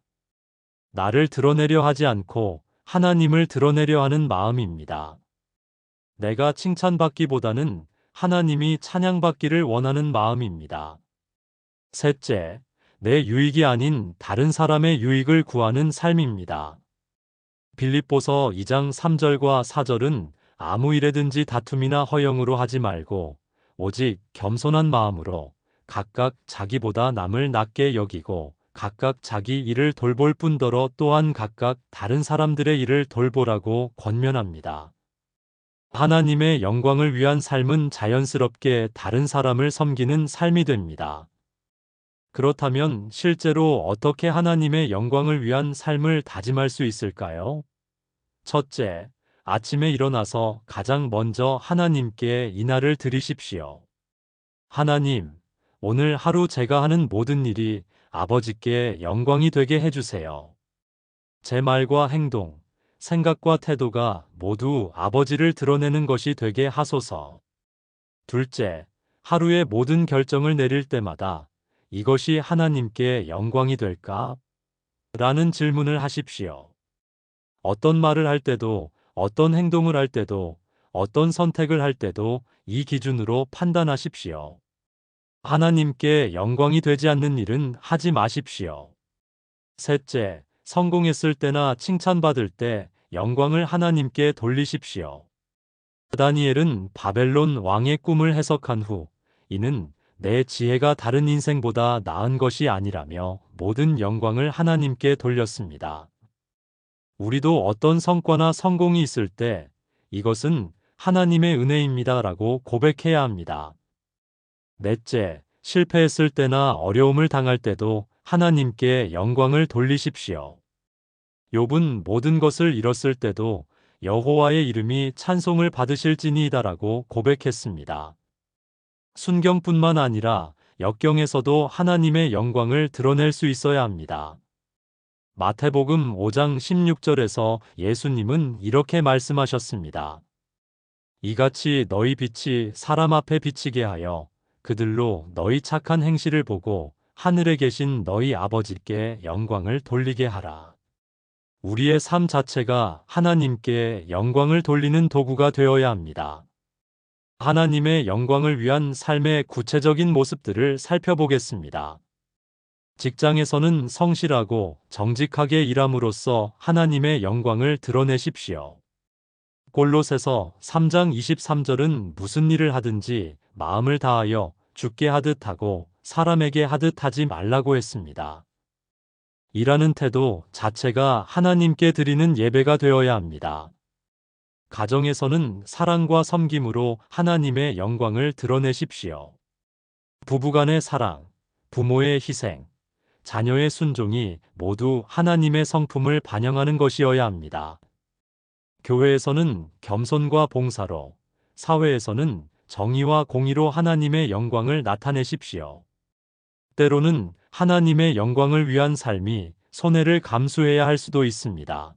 나를 드러내려 하지 않고 하나님을 드러내려 하는 마음입니다. 내가 칭찬받기보다는 하나님이 찬양받기를 원하는 마음입니다. 셋째, 내 유익이 아닌 다른 사람의 유익을 구하는 삶입니다. 빌립보서 2장 3절과 4절은 아무 일에든지 다툼이나 허영으로 하지 말고 오직 겸손한 마음으로 각각 자기보다 남을 낮게 여기고 각각 자기 일을 돌볼 뿐더러 또한 각각 다른 사람들의 일을 돌보라고 권면합니다. 하나님의 영광을 위한 삶은 자연스럽게 다른 사람을 섬기는 삶이 됩니다. 그렇다면 실제로 어떻게 하나님의 영광을 위한 삶을 다짐할 수 있을까요? 첫째, 아침에 일어나서 가장 먼저 하나님께 인하를 드리십시오. 하나님, 오늘 하루 제가 하는 모든 일이 아버지께 영광이 되게 해주세요. 제 말과 행동, 생각과 태도가 모두 아버지를 드러내는 것이 되게 하소서. 둘째, 하루의 모든 결정을 내릴 때마다 이것이 하나님께 영광이 될까? 라는 질문을 하십시오. 어떤 말을 할 때도, 어떤 행동을 할 때도, 어떤 선택을 할 때도 이 기준으로 판단하십시오. 하나님께 영광이 되지 않는 일은 하지 마십시오. 셋째, 성공했을 때나 칭찬받을 때 영광을 하나님께 돌리십시오. 다니엘은 바벨론 왕의 꿈을 해석한 후, 이는 내 지혜가 다른 인생보다 나은 것이 아니라며 모든 영광을 하나님께 돌렸습니다. 우리도 어떤 성과나 성공이 있을 때 이것은 하나님의 은혜입니다라고 고백해야 합니다. 넷째, 실패했을 때나 어려움을 당할 때도 하나님께 영광을 돌리십시오. 욥은 모든 것을 잃었을 때도 여호와의 이름이 찬송을 받으실지니이다라고 고백했습니다. 순경뿐만 아니라 역경에서도 하나님의 영광을 드러낼 수 있어야 합니다. 마태복음 5장 16절에서 예수님은 이렇게 말씀하셨습니다. 이같이 너희 빛이 사람 앞에 비치게 하여 그들로 너희 착한 행실을 보고 하늘에 계신 너희 아버지께 영광을 돌리게 하라. 우리의 삶 자체가 하나님께 영광을 돌리는 도구가 되어야 합니다. 하나님의 영광을 위한 삶의 구체적인 모습들을 살펴보겠습니다. 직장에서는 성실하고 정직하게 일함으로써 하나님의 영광을 드러내십시오. 골로새서 3장 23절은 무슨 일을 하든지 마음을 다하여 주께 하듯 하고 사람에게 하듯 하지 말라고 했습니다. 일하는 태도 자체가 하나님께 드리는 예배가 되어야 합니다. 가정에서는 사랑과 섬김으로 하나님의 영광을 드러내십시오. 부부간의 사랑, 부모의 희생, 자녀의 순종이 모두 하나님의 성품을 반영하는 것이어야 합니다. 교회에서는 겸손과 봉사로, 사회에서는 정의와 공의로 하나님의 영광을 나타내십시오. 때로는 하나님의 영광을 위한 삶이 손해를 감수해야 할 수도 있습니다.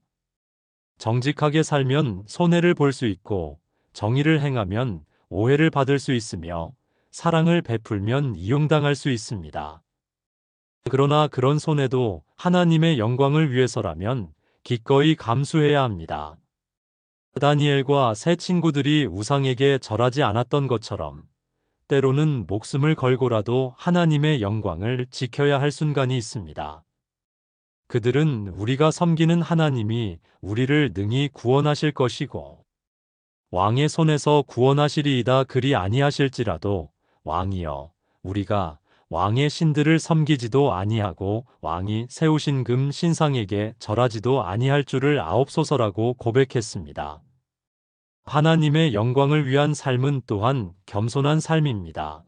정직하게 살면 손해를 볼 수 있고, 정의를 행하면 오해를 받을 수 있으며, 사랑을 베풀면 이용당할 수 있습니다. 그러나 그런 손해도 하나님의 영광을 위해서라면 기꺼이 감수해야 합니다. 다니엘과 세 친구들이 우상에게 절하지 않았던 것처럼 때로는 목숨을 걸고라도 하나님의 영광을 지켜야 할 순간이 있습니다. 그들은 우리가 섬기는 하나님이 우리를 능히 구원하실 것이고 왕의 손에서 구원하시리이다 그리 아니하실지라도 왕이여 우리가 왕의 신들을 섬기지도 아니하고 왕이 세우신 금 신상에게 절하지도 아니할 줄을 아옵소서라고 고백했습니다. 하나님의 영광을 위한 삶은 또한 겸손한 삶입니다.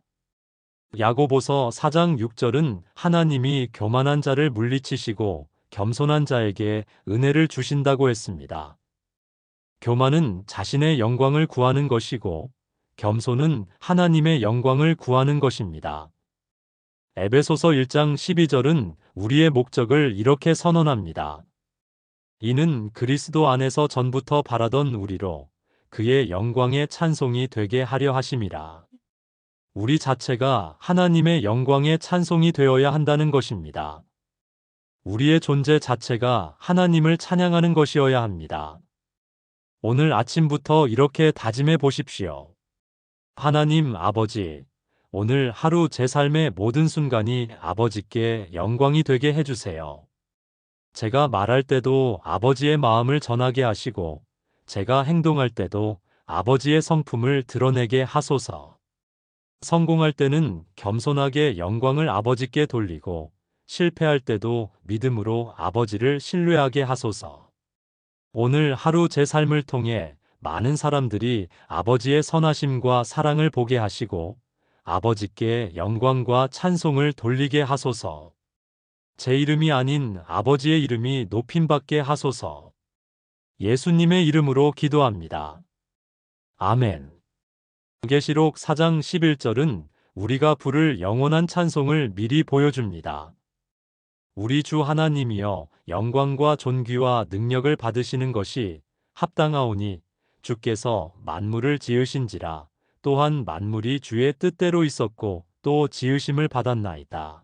야고보서 4장 6절은 하나님이 교만한 자를 물리치시고 겸손한 자에게 은혜를 주신다고 했습니다. 교만은 자신의 영광을 구하는 것이고 겸손은 하나님의 영광을 구하는 것입니다. 에베소서 1장 12절은 우리의 목적을 이렇게 선언합니다. 이는 그리스도 안에서 전부터 바라던 우리로 그의 영광의 찬송이 되게 하려 하심이라. 우리 자체가 하나님의 영광의 찬송이 되어야 한다는 것입니다. 우리의 존재 자체가 하나님을 찬양하는 것이어야 합니다. 오늘 아침부터 이렇게 다짐해 보십시오. 하나님 아버지, 오늘 하루 제 삶의 모든 순간이 아버지께 영광이 되게 해주세요. 제가 말할 때도 아버지의 마음을 전하게 하시고, 제가 행동할 때도 아버지의 성품을 드러내게 하소서. 성공할 때는 겸손하게 영광을 아버지께 돌리고, 실패할 때도 믿음으로 아버지를 신뢰하게 하소서. 오늘 하루 제 삶을 통해 많은 사람들이 아버지의 선하심과 사랑을 보게 하시고 아버지께 영광과 찬송을 돌리게 하소서. 제 이름이 아닌 아버지의 이름이 높임받게 하소서. 예수님의 이름으로 기도합니다. 아멘. 계시록 4장 11절은 우리가 부를 영원한 찬송을 미리 보여줍니다. 우리 주 하나님이여 영광과 존귀와 능력을 받으시는 것이 합당하오니 주께서 만물을 지으신지라 또한 만물이 주의 뜻대로 있었고 또 지으심을 받았나이다.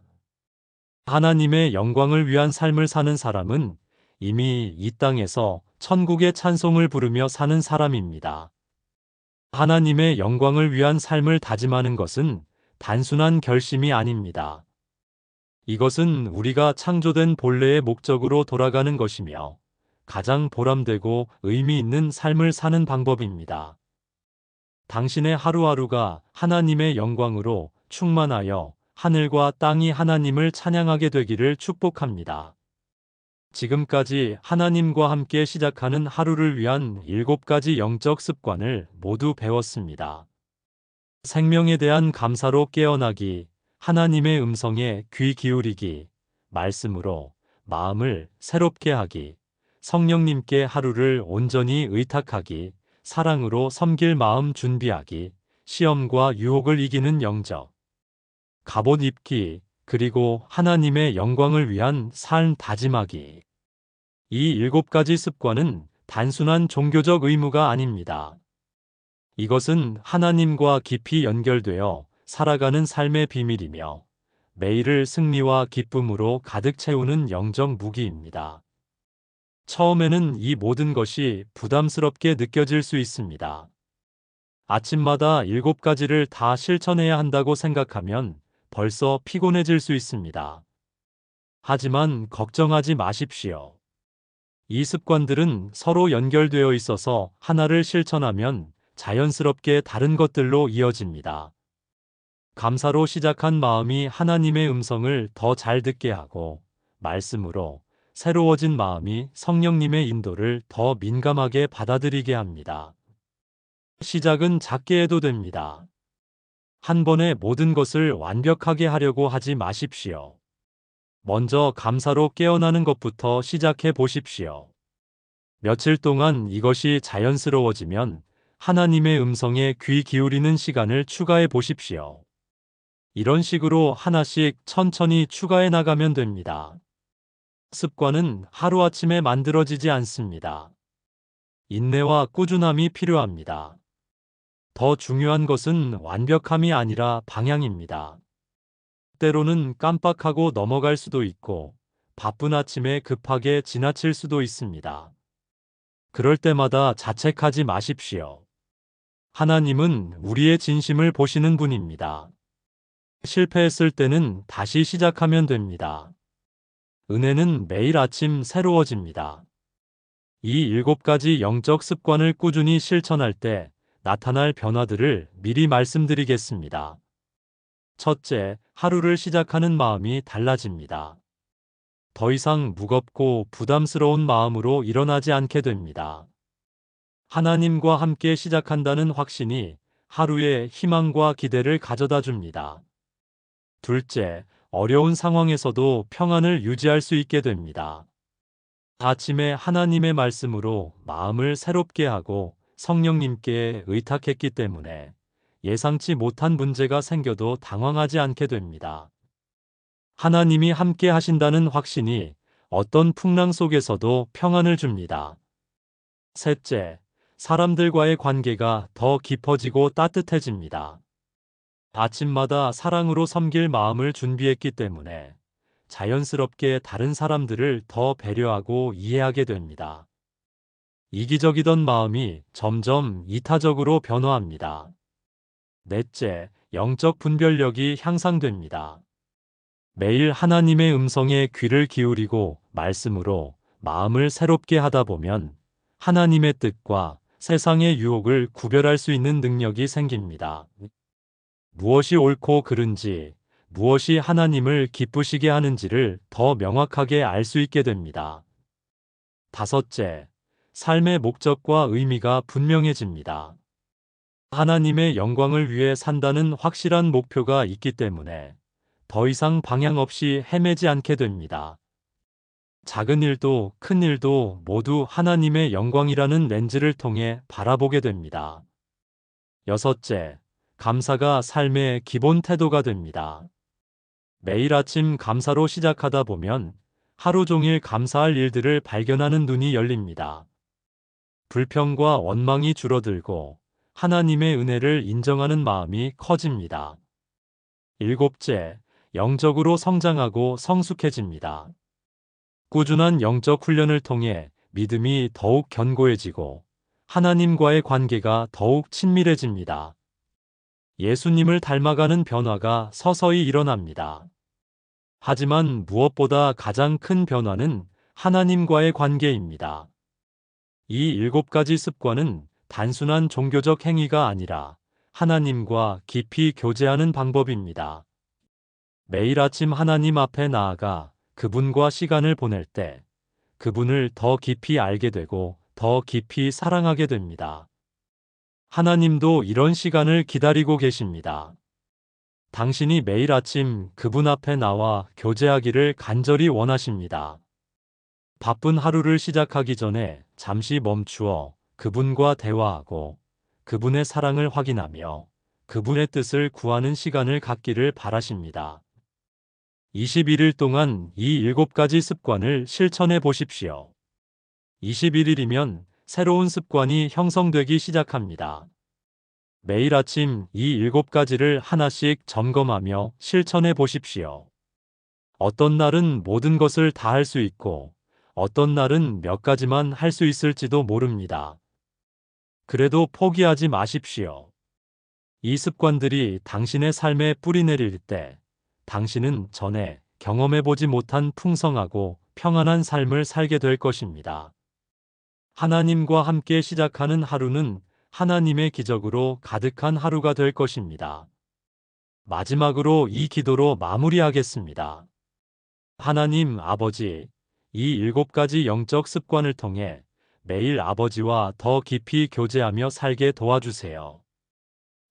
하나님의 영광을 위한 삶을 사는 사람은 이미 이 땅에서 천국의 찬송을 부르며 사는 사람입니다. 하나님의 영광을 위한 삶을 다짐하는 것은 단순한 결심이 아닙니다. 이것은 우리가 창조된 본래의 목적으로 돌아가는 것이며 가장 보람되고 의미 있는 삶을 사는 방법입니다. 당신의 하루하루가 하나님의 영광으로 충만하여 하늘과 땅이 하나님을 찬양하게 되기를 축복합니다. 지금까지 하나님과 함께 시작하는 하루를 위한 7가지 영적 습관을 모두 배웠습니다. 생명에 대한 감사로 깨어나기, 하나님의 음성에 귀 기울이기, 말씀으로 마음을 새롭게 하기, 성령님께 하루를 온전히 의탁하기, 사랑으로 섬길 마음 준비하기, 시험과 유혹을 이기는 영적, 갑옷 입기, 그리고 하나님의 영광을 위한 삶 다짐하기. 이 7가지 습관은 단순한 종교적 의무가 아닙니다. 이것은 하나님과 깊이 연결되어 살아가는 삶의 비밀이며 매일을 승리와 기쁨으로 가득 채우는 영적 무기입니다. 처음에는 이 모든 것이 부담스럽게 느껴질 수 있습니다. 아침마다 7가지를 다 실천해야 한다고 생각하면 벌써 피곤해질 수 있습니다. 하지만 걱정하지 마십시오. 이 습관들은 서로 연결되어 있어서 하나를 실천하면 자연스럽게 다른 것들로 이어집니다. 감사로 시작한 마음이 하나님의 음성을 더 잘 듣게 하고, 말씀으로 새로워진 마음이 성령님의 인도를 더 민감하게 받아들이게 합니다. 시작은 작게 해도 됩니다. 한 번에 모든 것을 완벽하게 하려고 하지 마십시오. 먼저 감사로 깨어나는 것부터 시작해 보십시오. 며칠 동안 이것이 자연스러워지면 하나님의 음성에 귀 기울이는 시간을 추가해 보십시오. 이런 식으로 하나씩 천천히 추가해 나가면 됩니다. 습관은 하루아침에 만들어지지 않습니다. 인내와 꾸준함이 필요합니다. 더 중요한 것은 완벽함이 아니라 방향입니다. 때로는 깜빡하고 넘어갈 수도 있고 바쁜 아침에 급하게 지나칠 수도 있습니다. 그럴 때마다 자책하지 마십시오. 하나님은 우리의 진심을 보시는 분입니다. 실패했을 때는 다시 시작하면 됩니다. 은혜는 매일 아침 새로워집니다. 이 7가지 영적 습관을 꾸준히 실천할 때 나타날 변화들을 미리 말씀드리겠습니다. 첫째, 하루를 시작하는 마음이 달라집니다. 더 이상 무겁고 부담스러운 마음으로 일어나지 않게 됩니다. 하나님과 함께 시작한다는 확신이 하루에 희망과 기대를 가져다 줍니다. 둘째, 어려운 상황에서도 평안을 유지할 수 있게 됩니다. 아침에 하나님의 말씀으로 마음을 새롭게 하고 성령님께 의탁했기 때문에 예상치 못한 문제가 생겨도 당황하지 않게 됩니다. 하나님이 함께 하신다는 확신이 어떤 풍랑 속에서도 평안을 줍니다. 셋째, 사람들과의 관계가 더 깊어지고 따뜻해집니다. 아침마다 사랑으로 섬길 마음을 준비했기 때문에 자연스럽게 다른 사람들을 더 배려하고 이해하게 됩니다. 이기적이던 마음이 점점 이타적으로 변화합니다. 넷째, 영적 분별력이 향상됩니다. 매일 하나님의 음성에 귀를 기울이고 말씀으로 마음을 새롭게 하다 보면 하나님의 뜻과 세상의 유혹을 구별할 수 있는 능력이 생깁니다. 무엇이 옳고 그른지, 무엇이 하나님을 기쁘시게 하는지를 더 명확하게 알 수 있게 됩니다. 다섯째, 삶의 목적과 의미가 분명해집니다. 하나님의 영광을 위해 산다는 확실한 목표가 있기 때문에 더 이상 방향 없이 헤매지 않게 됩니다. 작은 일도 큰 일도 모두 하나님의 영광이라는 렌즈를 통해 바라보게 됩니다. 여섯째, 감사가 삶의 기본 태도가 됩니다. 매일 아침 감사로 시작하다 보면 하루 종일 감사할 일들을 발견하는 눈이 열립니다. 불평과 원망이 줄어들고 하나님의 은혜를 인정하는 마음이 커집니다. 일곱째, 영적으로 성장하고 성숙해집니다. 꾸준한 영적 훈련을 통해 믿음이 더욱 견고해지고 하나님과의 관계가 더욱 친밀해집니다. 예수님을 닮아가는 변화가 서서히 일어납니다. 하지만 무엇보다 가장 큰 변화는 하나님과의 관계입니다. 이 7가지 습관은 단순한 종교적 행위가 아니라 하나님과 깊이 교제하는 방법입니다. 매일 아침 하나님 앞에 나아가 그분과 시간을 보낼 때 그분을 더 깊이 알게 되고 더 깊이 사랑하게 됩니다. 하나님도 이런 시간을 기다리고 계십니다. 당신이 매일 아침 그분 앞에 나와 교제하기를 간절히 원하십니다. 바쁜 하루를 시작하기 전에 잠시 멈추어 그분과 대화하고 그분의 사랑을 확인하며 그분의 뜻을 구하는 시간을 갖기를 바라십니다. 21일 동안 이 7가지 습관을 실천해 보십시오. 21일이면 새로운 습관이 형성되기 시작합니다. 매일 아침 이 7가지를 하나씩 점검하며 실천해 보십시오. 어떤 날은 모든 것을 다 할 수 있고 어떤 날은 몇 가지만 할 수 있을지도 모릅니다. 그래도 포기하지 마십시오. 이 습관들이 당신의 삶에 뿌리내릴 때 당신은 전에 경험해보지 못한 풍성하고 평안한 삶을 살게 될 것입니다. 하나님과 함께 시작하는 하루는 하나님의 기적으로 가득한 하루가 될 것입니다. 마지막으로 이 기도로 마무리하겠습니다. 하나님 아버지, 이 7가지 영적 습관을 통해 매일 아버지와 더 깊이 교제하며 살게 도와주세요.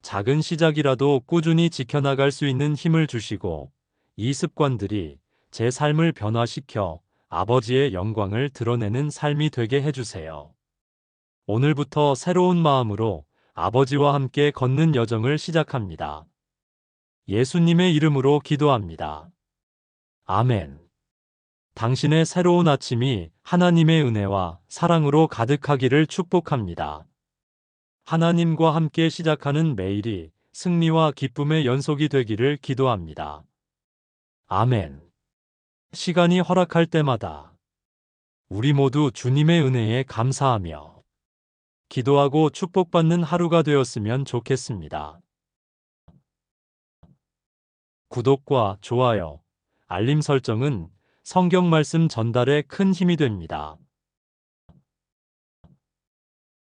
작은 시작이라도 꾸준히 지켜나갈 수 있는 힘을 주시고 이 습관들이 제 삶을 변화시켜 아버지의 영광을 드러내는 삶이 되게 해주세요. 오늘부터 새로운 마음으로 아버지와 함께 걷는 여정을 시작합니다. 예수님의 이름으로 기도합니다. 아멘. 당신의 새로운 아침이 하나님의 은혜와 사랑으로 가득하기를 축복합니다. 하나님과 함께 시작하는 매일이 승리와 기쁨의 연속이 되기를 기도합니다. 아멘. 시간이 허락할 때마다 우리 모두 주님의 은혜에 감사하며 기도하고 축복받는 하루가 되었으면 좋겠습니다. 구독과 좋아요, 알림 설정은 성경 말씀 전달에 큰 힘이 됩니다.